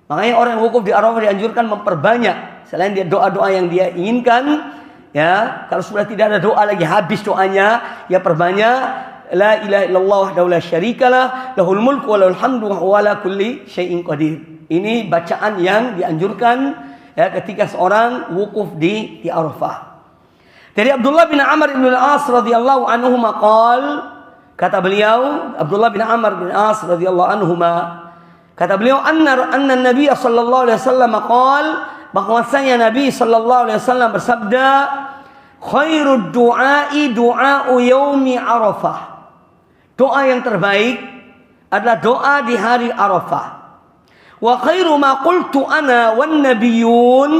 Makanya orang yang wukuf di Arafah dianjurkan memperbanyak selain dia doa-doa yang dia inginkan, ya. Kalau sudah tidak ada doa lagi, habis doanya, ya perbanyak la ilaha illallah wahdahu la syarikalah lahul mulku wa lahul hamdu wa huwa ala kulli syai'in qadir. Ini bacaan yang dianjurkan ya ketika seorang wukuf di Arafah. Dari Abdullah bin Amr bin Al-As radhiyallahu anhu maqal, kata beliau Abdullah bin Amr bin Al-As radhiyallahu anhuma, kata beliau anna Nabi sallallahu alaihi wasallam qol, bahwasanya Nabi sallallahu alaihi wasallam bersabda, khairud du'ai du'a'u yaumi Arafah. Doa yang terbaik adalah doa di hari Arafah. Wa khairu ma qultu ana wan nabiyyun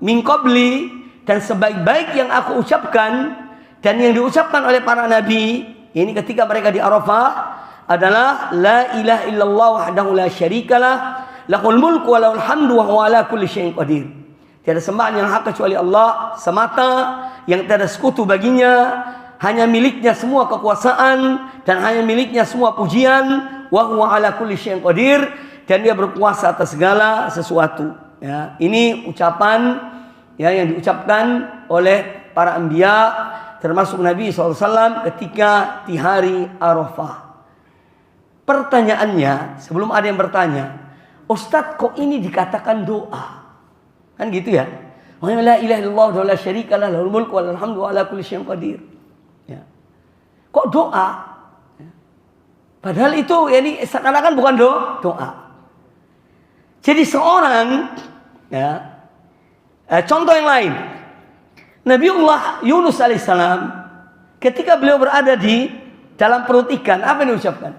min qabli, dan sebaik-baik yang aku ucapkan dan yang diucapkan oleh para nabi ini ketika mereka di Arafah adalah la ilaha illallah wahdahu la syarikalah lahul mulku wa lahul hamdu wa huwa ala kulli syai'in qadir. Tiada sembahan yang hak kecuali Allah semata, yang tiada sekutu baginya, hanya miliknya semua kekuasaan dan hanya miliknya semua pujian, wa huwa ala kulli syai'in qadir, dan dia berkuasa atas segala sesuatu. Ya, ini ucapan ya yang diucapkan oleh para anbiya termasuk Nabi SAW ketika di hari Arafah. Pertanyaannya, sebelum ada yang bertanya, Ustadz kok ini dikatakan doa? Kan gitu ya. La ilaha illallah wa la syarikalah lahul mulku wa lahul hamdu wa ala kulli syai'in qadir. Ya. Kok doa? Ya. Padahal itu ini seakan-akan bukan doa. Jadi seorang ya, contoh yang lain. Nabiullah Yunus alaihissalam ketika beliau berada di dalam perut ikan, apa yang diucapkan?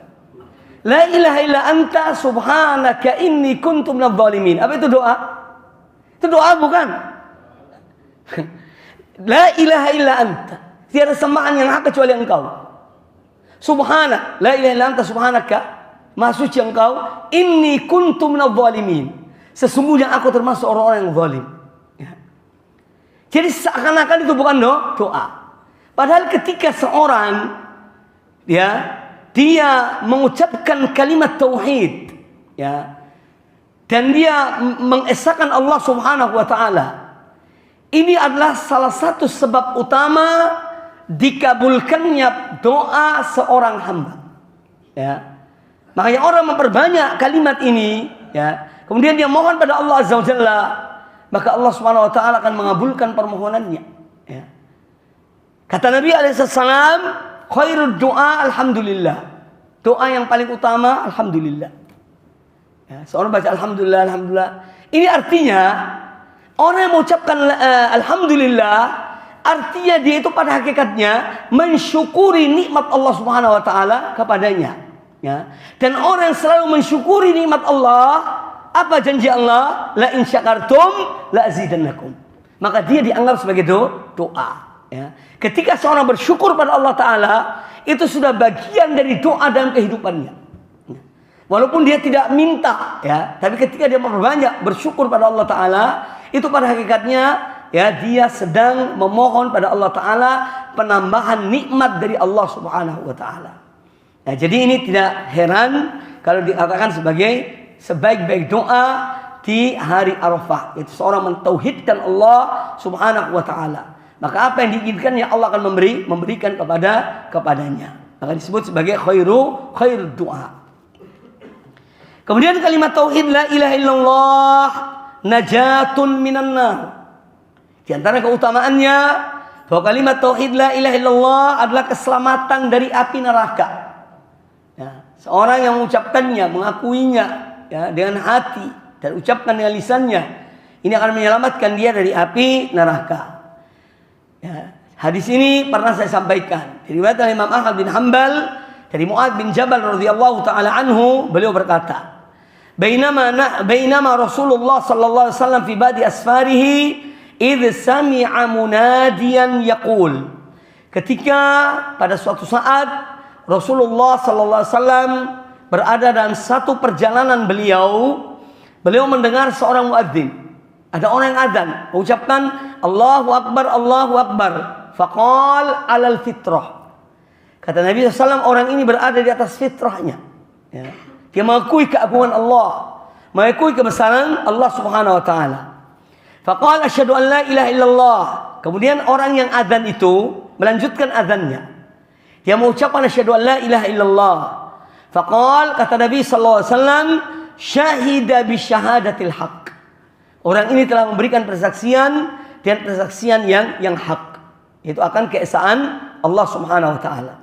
La ilaha illa anta subhanaka inni kuntu minadh dhalimin. Apa itu doa? Itu doa bukan? La ilaha illa anta, tiada sembahan yang hak kecuali engkau. Subhana, la ilaha illa anta subhanaka, maha suci engkau, inni kuntu minadh dhalimin. Sesungguhnya aku termasuk orang-orang yang zalim. Ya. Jadi seakan-akan itu bukan doa. Padahal ketika seorang dia mengucapkan kalimat tauhid, ya, dan dia mengesahkan Allah Subhanahu wa taala, ini adalah salah satu sebab utama dikabulkannya doa seorang hamba. Ya. Makanya orang memperbanyak kalimat ini, ya. Kemudian dia mohon pada Allah Azza wa Jalla, maka Allah Subhanahu wa taala akan mengabulkan permohonannya. Ya. Kata Nabi alaihissalam, khairud du'a alhamdulillah. Doa yang paling utama alhamdulillah. Ya, seorang baca alhamdulillah, alhamdulillah. Ini artinya orang yang mengucapkan alhamdulillah, artinya dia itu pada hakikatnya mensyukuri nikmat Allah Subhanahu wa taala kepadanya. Ya. Dan orang yang selalu mensyukuri nikmat Allah, apa janji Allah? La in syakartum la azidannakum. Maka dia dianggap sebagai doa. Ya. Ketika seorang bersyukur pada Allah Ta'ala, itu sudah bagian dari doa dalam kehidupannya. Walaupun dia tidak minta, ya, tapi ketika dia memperbanyak bersyukur pada Allah Ta'ala, itu pada hakikatnya ya dia sedang memohon pada Allah Ta'ala penambahan nikmat dari Allah Subhanahu wa Ta'ala. Nah, jadi ini tidak heran kalau dikatakan sebagai sebaik-baik doa di hari Arafah, yaitu seorang mentauhidkan Allah Subhanahu wa taala. Maka apa yang diinginkannya Allah akan memberikan kepadanya. Maka disebut sebagai khairud doa. Kemudian kalimat tauhid la ilaha illallah najatun minan nar. Di antara keutamaannya bahwa kalimat tauhid la ilaha illallah adalah keselamatan dari api neraka. Ya, seorang yang mengucapkannya, mengakuinya ya, dengan hati dan ucapkan dengan lisannya, ini akan menyelamatkan dia dari api neraka. Ya, Hadis ini pernah saya sampaikan. Diriwayatkan oleh Imam Ahmad bin Hanbal dari Mu'adz bin Jabal radhiyallahu taala anhu, beliau berkata, Bainama Rasulullah sallallahu alaihi wasallam fi badi asfarihi idh sami'a munadiyan yaqul. Ketika pada suatu saat Rasulullah sallallahu alaihi wasallam berada dalam satu perjalanan beliau mendengar seorang muadzin. Ada orang yang adzan, mengucapkan Allahu Akbar, Allahu Akbar. Faqal alal fitrah. Kata Nabi SAW, orang ini berada di atas fitrahnya. Ya. Dia mengakui keagungan Allah, mengakui kebesaran Allah Subhanahu Wa Taala. Faqal asyhadu an la ilaha illallah. Kemudian orang yang adzan itu melanjutkan adzannya. Dia mengucapkan asyhadu an la ilaha illallah. Faqal, kata Nabi SAW, syahida bi syahadatil haq. Orang ini telah memberikan persaksian dan persaksian yang hak. Itu akan keesaan Allah Subhanahu Wa Taala.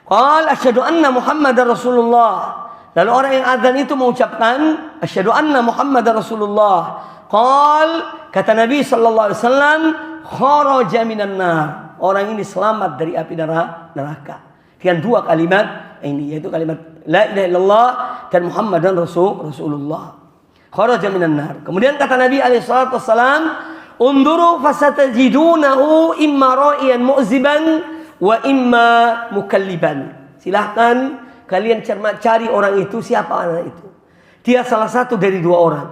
Qal asyhadu anna Muhammadar Rasulullah. Lalu orang yang azan itu mengucapkan asyhadu anna Muhammadar Rasulullah. Qal, kata Nabi sallallahu alaihi wasallam, kharaja minan nar. Orang ini selamat dari api neraka. Dengan dua kalimat ini, yaitu kalimat la ilaha illallah dan Muhammadan Rasulullah. Kharaja minan nar. Kemudian kata Nabi alaihi salatu wasallam, unduru fasatajidunahu imma ra'iyan mu'ziban wa imma mukalliban. Silahkan kalian cari orang itu, siapa orang itu. Dia salah satu dari dua orang.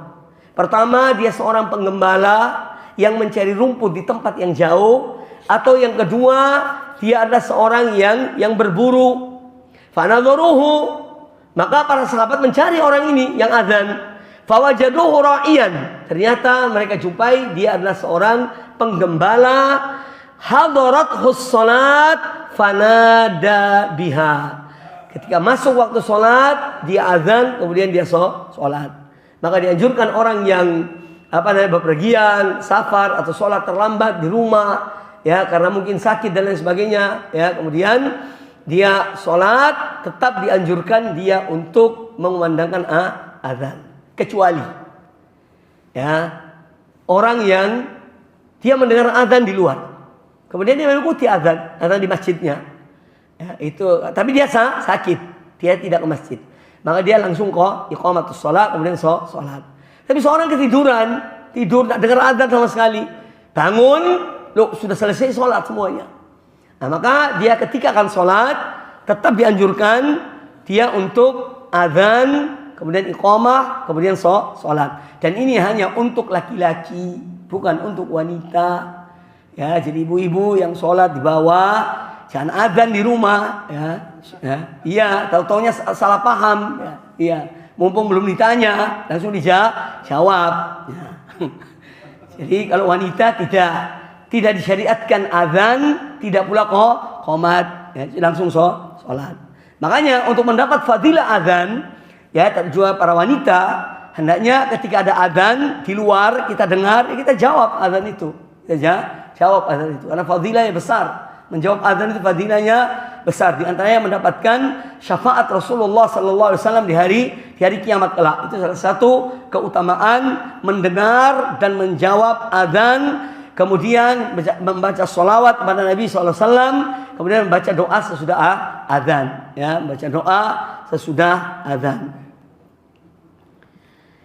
Pertama, dia seorang penggembala yang mencari rumput di tempat yang jauh. Atau yang kedua, dia adalah seorang yang berburu. Fanadharuhu. Maka para sahabat mencari orang ini yang azan. Fawajaduhu ra'iyan. Ternyata mereka jumpai dia adalah seorang penggembala. Hadarathus salat fanada biha. Ketika masuk waktu salat, dia azan, kemudian dia salat. Maka dianjurkan orang yang bepergian, safar atau salat terlambat di rumah, ya, karena mungkin sakit dan lain sebagainya, ya, kemudian dia salat, tetap dianjurkan dia untuk mengumandangkan azan. Kecuali ya orang yang dia mendengar azan di luar, kemudian dia mengikuti azan di masjidnya, ya, itu tapi dia sakit, dia tidak ke masjid, maka dia langsung iqamatus shalah, kemudian salat. Tapi seorang tidur tak dengar azan sama sekali, bangun, sudah selesai salat semuanya. Nah, maka dia ketika akan salat tetap dianjurkan dia untuk azan, kemudian iqamah, kemudian sholat. Dan ini hanya untuk laki-laki, bukan untuk wanita. Ya, jadi ibu-ibu yang sholat di bawah, jangan azan di rumah. Iya, tahu-taunya salah paham. Iya, mumpung belum ditanya, langsung dijawab. Ya. Jadi kalau wanita tidak disyariatkan azan, tidak pula qomat, ya, langsung sholat. Makanya untuk mendapat fadilah azan, ya, juga para wanita hendaknya ketika ada azan di luar kita dengar, ya, kita jawab azan itu. Jawab azan itu karena fadilahnya besar. Menjawab azan itu fadilahnya besar. Di antaranya mendapatkan syafaat Rasulullah sallallahu alaihi wasallam di hari kiamat kelak. Itu salah satu keutamaan mendengar dan menjawab azan, kemudian membaca sholawat kepada Nabi sallallahu alaihi wasallam, kemudian membaca doa sesudah azan, ya, membaca doa sesudah azan.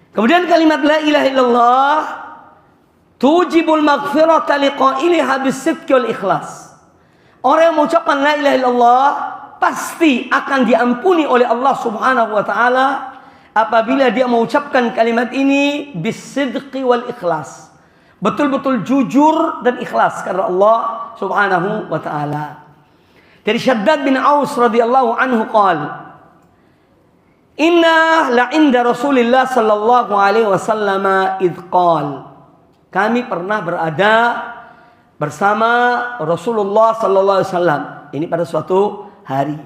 Kemudian kalimat la ilaha illallah tujibul maghfirata liqailiha bisidqi wal ikhlas. Orang yang mengucapkan la ilaha illallah pasti akan diampuni oleh Allah Subhanahu wa taala apabila dia mengucapkan kalimat ini bisidqi wal ikhlas. Betul-betul jujur dan ikhlas karena Allah Subhanahu wa taala. Dari Syaddad bin Aus radhiyallahu anhu qala, inna la'inda Rasulillah sallallahu alaihi wasallam idh qala. Kami pernah berada bersama Rasulullah sallallahu alaihi wasallam. Ini pada suatu hari.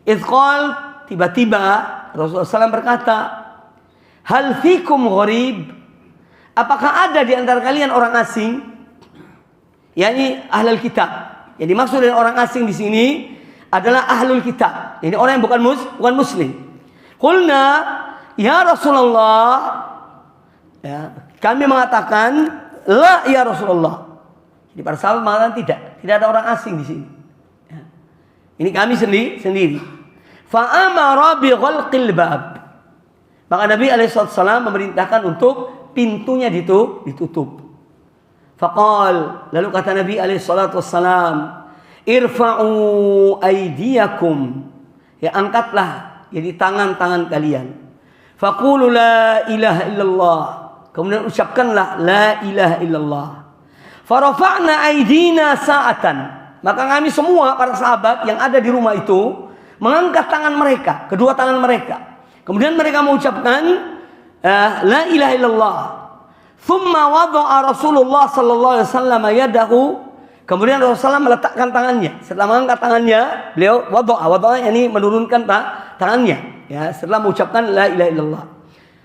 Idh qala, tiba-tiba Rasulullah SAW berkata, hal fikum gharib? Apakah ada di antara kalian orang asing? yakni ahlul kitab. Yang dimaksud dengan orang asing di sini adalah ahlul kitab. Ini orang yang bukan muslim. Qulna ya Rasulullah, ya, kami mengatakan la ya Rasulullah. Jadi para sahabat mengatakan Tidak ada orang asing di sini. Ya. Ini kami sendiri. Fa'amara bi ghalqil bab. Maka Nabi alaihissalam memerintahkan untuk pintunya ditutup. Faqal, lalu kata Nabi alaihissalam, irfa'u aydiyakum. Ya, angkatlah jadi tangan-tangan kalian. Faqulu la ilaha illallah. Kemudian ucapkanlah la ilaha illallah. Farafa'na aydina sa'atan. Maka kami semua para sahabat yang ada di rumah itu mengangkat tangan mereka, kedua tangan mereka. Kemudian mereka mengucapkan la ilaha illallah. Thumma wada'a Rasulullah sallallahu alaihi wasallam yadahu. Kemudian Rasulullah meletakkan tangannya. Setelah mengangkat tangannya, beliau wada'a yakni menurunkan tangannya. Ya, setelah mengucapkan la ilaha illallah.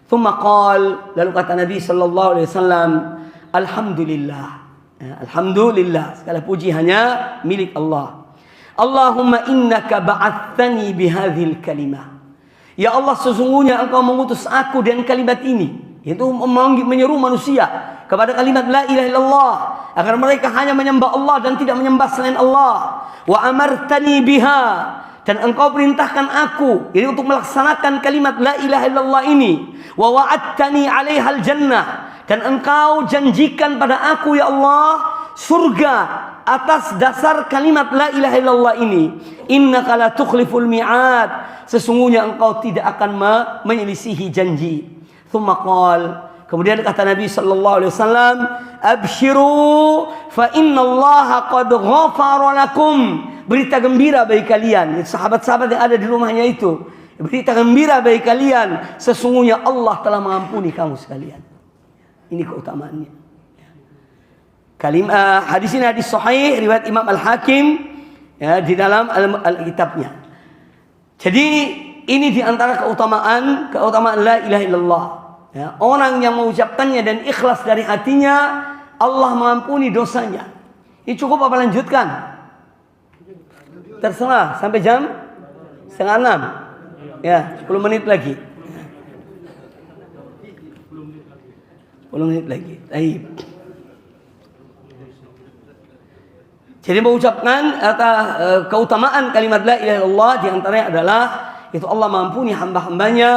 Thumma qal, lalu kata Nabi sallallahu alaihi wasallam, alhamdulillah. Ya, alhamdulillah, segala puji hanya milik Allah. Allahumma innaka ba'atsani bihadhil kalimah. Ya Allah, sesungguhnya Engkau mengutus aku dengan kalimat ini, yaitu menyeru manusia kepada kalimat la ilaha illallah, agar mereka hanya menyembah Allah dan tidak menyembah selain Allah. Wa amartani biha, dan Engkau perintahkan aku jadi untuk melaksanakan kalimat la ilaha illallah ini. Wa wa'adtani 'alaihal jannah, dan Engkau janjikan pada aku ya Allah surga atas dasar kalimat la ilaha illallah ini. Innaka la tukhliful mi'ad, sesungguhnya Engkau tidak akan menyelisihi janji. Tsumma qal, kemudian kata Nabi sallallahu alaihi wasallam, abshiru fa innallaha qad ghafara lakum. Berita gembira bagi kalian, sahabat-sahabat yang ada di rumahnya itu. Berita gembira bagi kalian, sesungguhnya Allah telah mengampuni kamu sekalian. Ini keutamaannya. Hadis ini hadis sahih riwayat Imam Al-Hakim ya, di dalam kitabnya. Jadi ini di antara keutamaan la ilaha illallah. Ya, orang yang mengucapkannya dan ikhlas dari hatinya, Allah mengampuni dosanya. Ini cukup apa lanjutkan? Terserah, sampai jam 5:30. Ya, 10 menit lagi. 10 menit lagi. Baik. Jadi mengucapkan keutamaan kalimat la ilaha illallah di antaranya adalah itu Allah mengampuni hamba-hambanya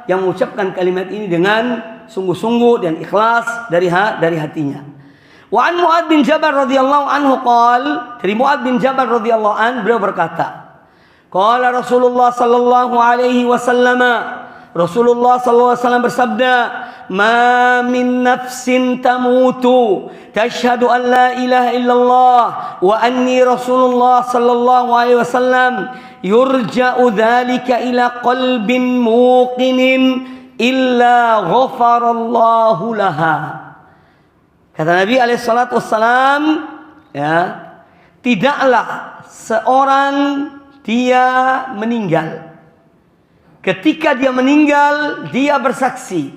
yang mengucapkan kalimat ini dengan sungguh-sungguh dan ikhlas dari hatinya. Wa an Mu'adz bin Jabal radhiyallahu anhu qala, dari Mu'adz bin Jabal radhiyallahu an beliau berkata, qala Rasulullah sallallahu alaihi wasallam, Rasulullah sallallahu alaihi wasallam bersabda, ma min nafsin tamutu tashhadu an la ilaha illallah wa anni Rasulullah sallallahu alaihi wasallam yurja'u dzalika ila qalbin muqinin illa ghafarallahu laha. Kata Nabi alaihi salatu wassalam, ya, tidaklah seorang dia meninggal, ketika dia meninggal dia bersaksi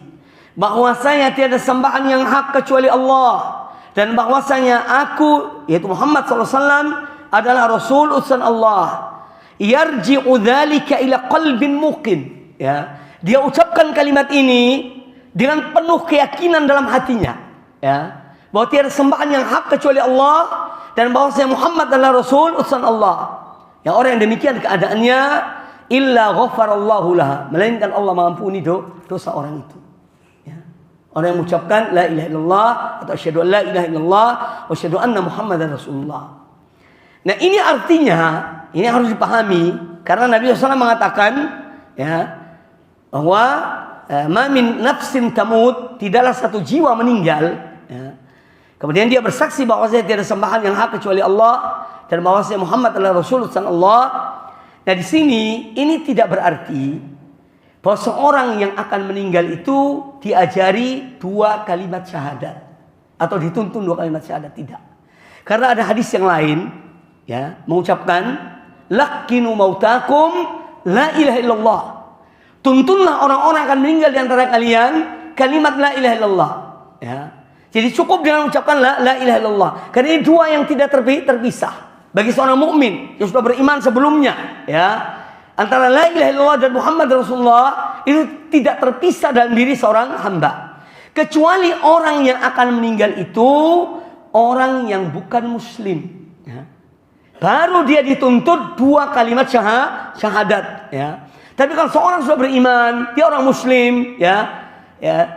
bahwasanya tiada sembahan yang hak kecuali Allah, dan bahwasanya aku yaitu Muhammad SAW adalah Rasul utusan Allah. Yarji'u dzalika ila qalbin muqin. Ya, dia ucapkan kalimat ini dengan penuh keyakinan dalam hatinya, ya, bahwa tiada sembahan yang hak kecuali Allah dan bahwasanya Muhammad adalah Rasul utusan Allah. Yang orang yang demikian keadaannya illa ghafarallahu laha, melainkan Allah mengampuni dosa orang itu. Orang yang mengucapkan la ilaha illallah atau asyhadu an la ilaha illallah wa asyhadu anna Muhammadar Rasulullah. Nah, ini artinya, ini harus dipahami karena Nabi SAW mengatakan ya bahwa ma min nafsin tamut, tidaklah satu jiwa meninggal ya. Kemudian dia bersaksi bahwasanya tiada sembahan yang hak kecuali Allah dan bahwasanya Muhammad adalah Rasul Allah. Nah, di sini ini tidak berarti bahwa seorang yang akan meninggal itu diajari 2 kalimat syahadat atau dituntun 2 kalimat syahadat, tidak. Karena ada hadis yang lain ya mengucapkan laqinu mautakum la ilaha illallah. Tuntunlah orang-orang akan meninggal di antara kalian kalimat la ilaha illallah ya. Jadi cukup dengan mengucapkan la ilaha illallah. Karena ini 2 yang tidak terpisah bagi seorang mukmin yang sudah beriman sebelumnya ya. Antara la ilaha illallah dan Muhammad Rasulullah itu tidak terpisah dalam diri seorang hamba. Kecuali orang yang akan meninggal itu orang yang bukan muslim ya. baru dia dituntut 2 kalimat syahadat, ya. Tapi kalau seorang sudah beriman, dia orang muslim, ya,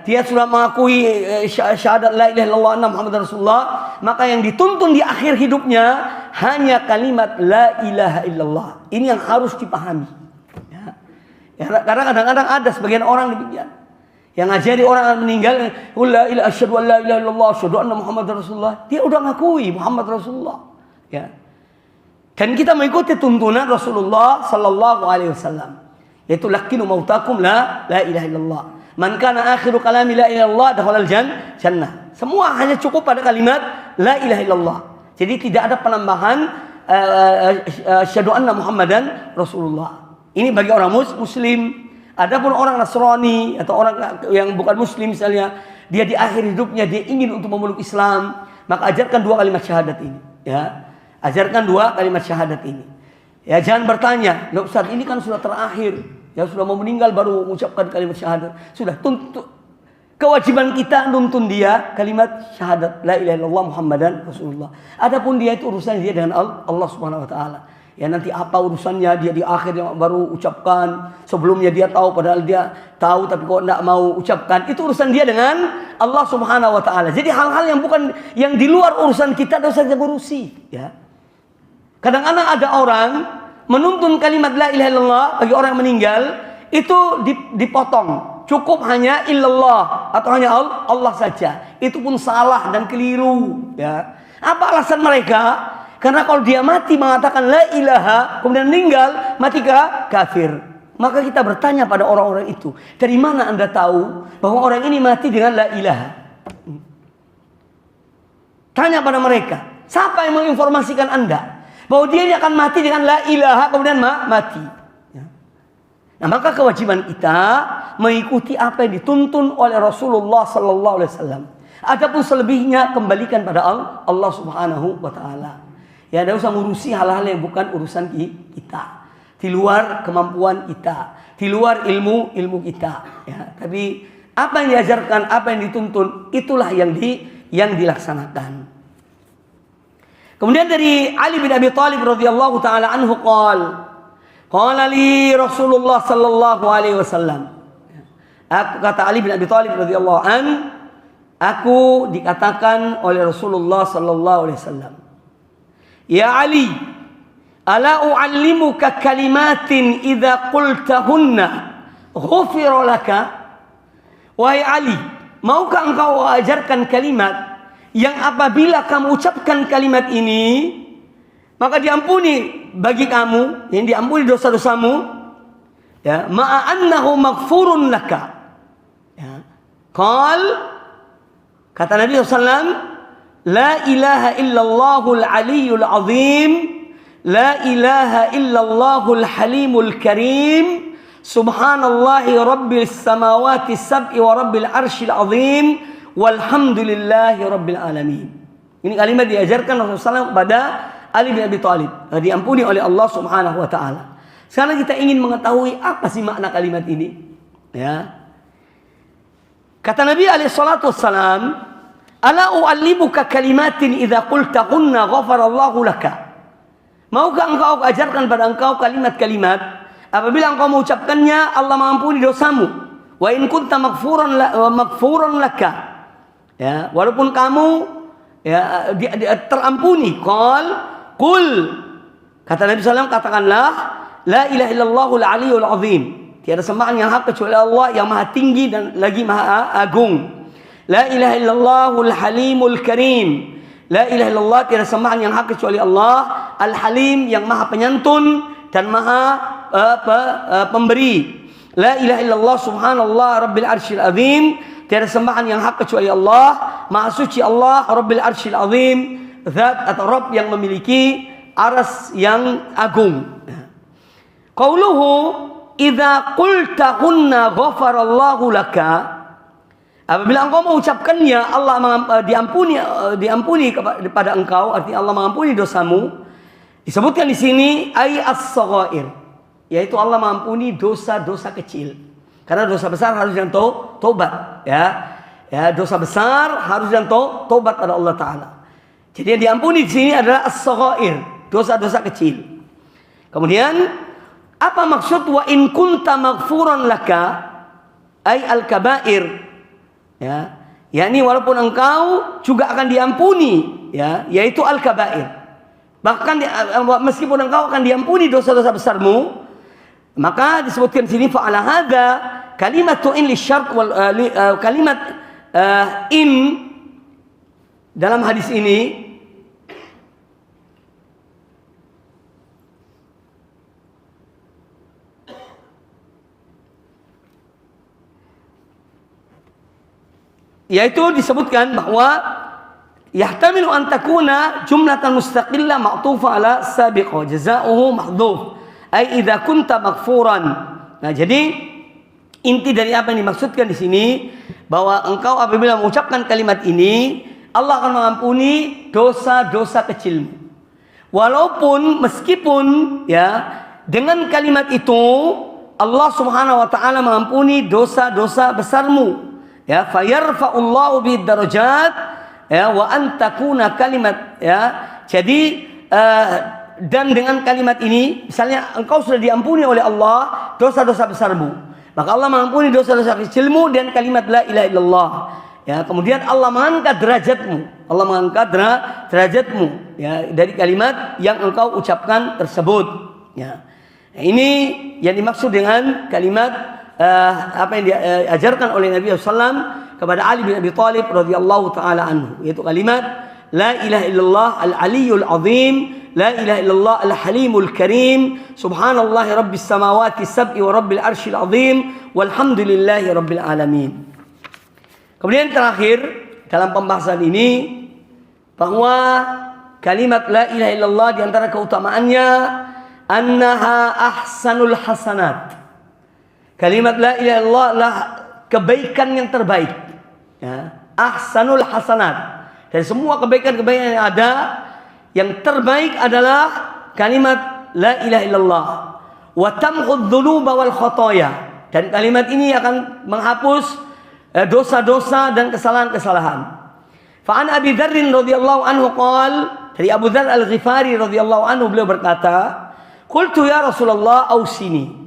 dia sudah mengakui syahadat la ilaha illallah anna Muhammadar Rasulullah, maka yang dituntun di akhir hidupnya hanya kalimat la ilaha illallah. Ini yang harus dipahami. Ya, karena kadang-kadang ada sebagian orang demikian, yang ngajari orang meninggal, la ilaha asyhadu an la ilaha illallah asyhadu anna Muhammadar Rasulullah, dia udah ngakui Muhammad Rasulullah, ya. Dan kita mengikuti tuntunan Rasulullah sallallahu alaihi wasallam, yaitu lakinu mautakum la ilaha illallah. Man kana akhiru kalami la ilaha illallah dakhalal jannah. Semua hanya cukup pada kalimat la ilaha illallah. Jadi tidak ada penambahan asyhadu anna Muhammadan Rasulullah. Ini bagi orang muslim. Adapun orang Nasrani atau orang yang bukan muslim misalnya, dia di akhir hidupnya dia ingin untuk memeluk Islam, maka ajarkan 2 kalimat syahadat ini, ya. Ajarkan 2 kalimat syahadat ini. Ya, jangan bertanya, "Loh Ustaz, ini kan sudah terakhir. Ya sudah mau meninggal baru mengucapkan kalimat syahadat." Sudah, kewajiban kita nuntun dia kalimat syahadat la ilaha illallah Muhammadan Rasulullah. Adapun dia itu urusan dia dengan Allah Subhanahu wa taala. Ya, nanti apa urusannya dia di akhir yang baru ucapkan, sebelumnya dia tahu padahal dia tahu tapi kok enggak mau ucapkan, itu urusan dia dengan Allah Subhanahu wa taala. Jadi hal-hal yang bukan yang di luar urusan kita dosa kita urusi, ya. Kadang-kadang ada orang menuntun kalimat la ilaha illallah bagi orang yang meninggal itu dipotong. Cukup hanya illallah atau hanya Allah saja. Itu pun salah dan keliru, ya. Apa alasan mereka? Karena kalau dia mati mengatakan la ilaha kemudian meninggal, mati kafir. Maka kita bertanya pada orang-orang itu, dari mana Anda tahu bahwa orang ini mati dengan la ilaha? Tanya pada mereka, siapa yang menginformasikan Anda bahwa dia ini akan mati dengan la ilaha kemudian mati, ya. Nah, maka kewajiban kita mengikuti apa yang dituntun oleh Rasulullah sallallahu alaihi wasallam. Adapun selebihnya kembalikan pada Allah Subhanahu wa taala. Ya, tidak usah ngurusi hal-hal yang bukan urusan kita, di luar kemampuan kita, di luar ilmu kita, ya. Tapi apa yang diajarkan, apa yang dituntun, itulah yang dilaksanakan. Kemudian dari Ali bin Abi Thalib radhiyallahu taala anhu qala li Rasulullah sallallahu alaihi wasallam. Kata Ali bin Abi Thalib radhiyallahu an, aku dikatakan oleh Rasulullah sallallahu alaihi wasallam, "Ya Ali, ala u'allimuka kalimatin idza qultahunna ghufira laka?" Wahai Ali, maukah engkau ajarkan kalimat yang apabila kamu ucapkan kalimat ini maka diampuni bagi kamu, yang diampuni dosa-dosamu, ya, ma'a annahu maghfurun laka, ya. Kata Nabi SAW, la ilaha illallahul aliyyul azim, la ilaha illallahul halimul karim, subhanallahi rabbil samawati sab'i wa rabbil arshil azim, walhamdulillahi rabbil alamin. Ini kalimat diajarkan Rasulullah SAW kepada Ali bin Abi Thalib, diampuni oleh Allah Subhanahu wa taala. Sekarang kita ingin mengetahui apa sih makna kalimat ini, ya. Kata Nabi alaihi salatu wassalam, "Ala u'allimuka kalimatin idza qultahunna ghafarallahu laka?" Maukah engkau ajarkan pada engkau kalimat-kalimat apabila engkau mengucapkannya Allah mengampuni dosamu. Wa in kunta maghfuran laka. Ya, walaupun kamu ya terampuni. Qul kata Nabi SAW, katakanlah la ilaha illallahul aliyyul azim. Tiada sembahan yang hak kecuali Allah yang maha tinggi dan lagi maha agung. La ilaha illallahul halimul karim. La ilaha illallah, tiada sembahan yang hak kecuali Allah al-halim yang maha penyantun dan maha pemberi. La ilaha illallah subhanallah rabbil arsyil azim, tiada sembahan yang hak kecuali Allah, maha suci Allah rabbil arsyil azim, zat atau Rabb yang memiliki aras yang agung. Qauluhu idza qultahunna ghafarallahu laka, apabila engkau mengucapkannya Allah diampuni kepada engkau, artinya Allah mengampuni dosamu. Disebutkan di sini ay as-saghair, yaitu Allah mengampuni dosa-dosa kecil. Karena dosa besar harus yang tobat, ya. Ya, dosa besar harus yang tobat pada Allah taala. Jadi yang diampuni di sini adalah as-saghair, dosa-dosa kecil. Kemudian apa maksud wa in kunta maghfuran laka ay al-kabair, ya, yakni walaupun engkau juga akan diampuni, ya, yaitu al-kabair. Bahkan meskipun engkau akan diampuni dosa-dosa besarmu, maka disebutkan di sini fa'ala hadza kalimatu in lisyart wal kalimat in dalam hadis ini yaitu disebutkan bahwa yahtamilu an takuna jumlatan mustaqillah ma'tufa ala sabiqah jazaohu mahdhuf ai idza kunta maghfuran. Nah, jadi inti dari apa yang dimaksudkan di sini bahwa engkau apabila mengucapkan kalimat ini Allah akan mengampuni dosa-dosa kecilmu. Walaupun meskipun, ya, dengan kalimat itu Allah Subhanahu wa taala mengampuni dosa-dosa besarmu. Ya, fayarfa'ullahu bid darajat, ya, wa an takuna kalimat, ya. Jadi dan dengan kalimat ini misalnya engkau sudah diampuni oleh Allah dosa-dosa besarmu, maka Allah mengampuni dosa-dosa kecilmu dan kalimat la ilaha illallah. Ya, kemudian Allah mengangkat derajatmu. Allah mengangkat derajatmu, ya, dari kalimat yang engkau ucapkan tersebut. Ya. Nah, ini yang dimaksud dengan kalimat apa yang diajarkan oleh Nabi SAW kepada Ali bin Abi Thalib radhiyallahu taala anhu, yaitu kalimat la ilaha illallah al-aliyyul azim, la ilaha illallah al-halimul karim, subhanallahi rabbis samawati sab'i wa rabbil arsyil azim, walhamdulillahi rabbil alamin. Kemudian terakhir dalam pembahasan ini bahwa kalimat la ilaha illallah di antara keutamaannya annaha ahsanul hasanat. Kalimat la ilaha illallah adalah kebaikan yang terbaik, ya, ahsanul hasanat. Dari semua kebaikan-kebaikan yang ada, yang terbaik adalah kalimat la ilaha illallah. Wa tamhudz dzunuba wal khotoya. Dan kalimat ini akan menghapus dosa-dosa dan kesalahan-kesalahan. Fa an Abi Dzar radhiyallahu anhu qala, dari Abu Dzar Al-Ghifari radhiyallahu anhu beliau berkata, qultu ya Rasulullah ausini.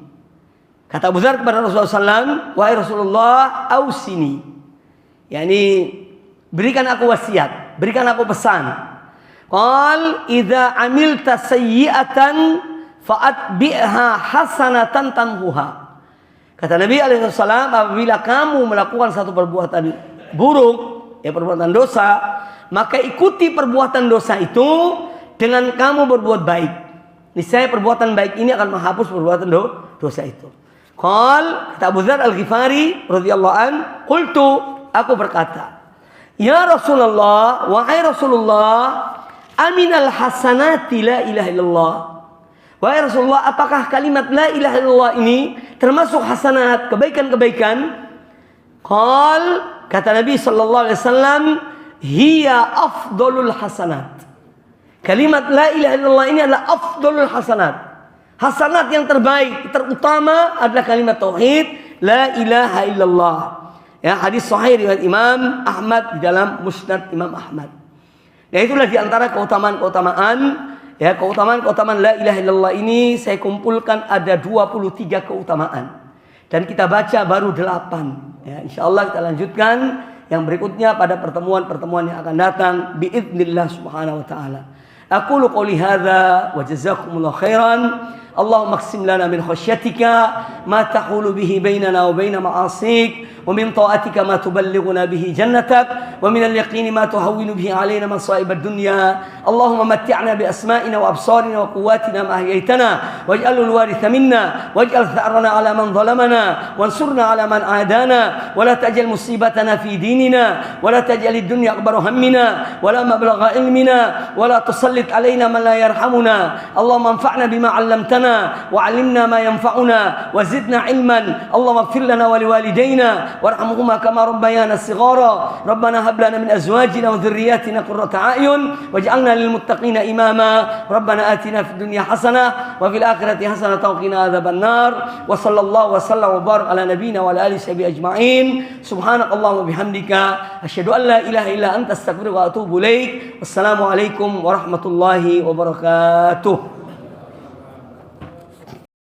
Kata Abu Dzar kepada Rasulullah SAW, wahai Rasulullah, ausini, yakni berikan aku wasiat, berikan aku pesan. Qal idza amilta sayyi'atan fa'atbi'ha hasanatan tamhuha. Kata Nabi alaihi wasallam, apabila kamu melakukan satu perbuatan buruk, ya, perbuatan dosa, maka ikuti perbuatan dosa itu dengan kamu berbuat baik. Niscaya perbuatan baik ini akan menghapus perbuatan dosa itu. Qal, kata Abu Dzar Al-Ghifari radhiyallahu an, qultu, aku berkata, ya Rasulullah, wahai Rasulullah, aminal hasanati la ilaha illallah. Wahai Rasulullah, apakah kalimat la ilaha illallah ini termasuk hasanat, kebaikan-kebaikan? Qal, kata Nabi sallallahu alaihi wasallam, hiya afdalul hasanat. Kalimat la ilaha illallah ini adalah afdalul hasanat. Hasanat yang terbaik, terutama adalah kalimat tauhid la ilaha illallah. Ya, hadis sahih riwayat Imam Ahmad di dalam Musnad Imam Ahmad. Ya, itulah di antara keutamaan-keutamaan, ya, keutamaan la ilaha illallah ini saya kumpulkan ada 23 keutamaan. Dan kita baca baru 8. Ya, insyaallah kita lanjutkan yang berikutnya pada pertemuan-pertemuan yang akan datang biidznillah subhanahu wa taala. Aqulu qouli hadza wa jazakumullahu khairan. Allahumma aqsim lana min khasyatika ma tahulu bihi bainana wa bain ma'asik wa min ta'atika ma tuballighuna bihi jannatak wa min al-yaqini ma tuhawwinu bihi alaina masa'ib ad-dunya. Allahumma matti'na bi asma'ina wa absarina wa quwwatina ma ahyaytana waj'alhu al-waritha minna waj'al tha'rana 'ala man zalamana wansurna 'ala man 'adana wa la taj'al musibatana fi dinina wa la taj'al ad-dunya akbar hammina wa la mablagha ilmina wa la tusallit 'alaina man la yarhamuna. Allahumma anfa'na bima 'allamtana wa 'allimna ma yanfa'una wa zidna ilman. Allahumma ighfir lana wa liwalidayna warhamhuma kama rabbayana shighara. Rabbana hab lana min azwajina wa dhurriyyatina qurrata a'yun waj'alna lil muttaqina imama. Rabbana atina fid dunya hasanah wa fil akhirati hasanah wa qina adzabannar. Wa sallallahu wa sallam wa barak ala nabiyyina wa ala alihi sahbihi ajma'in. Subhanakallahumma bihamdika asyhadu an la ilaha illa anta astaghfiruka wa atubu ilaik. Wassalamualaikum warahmatullahi wabarakatuh.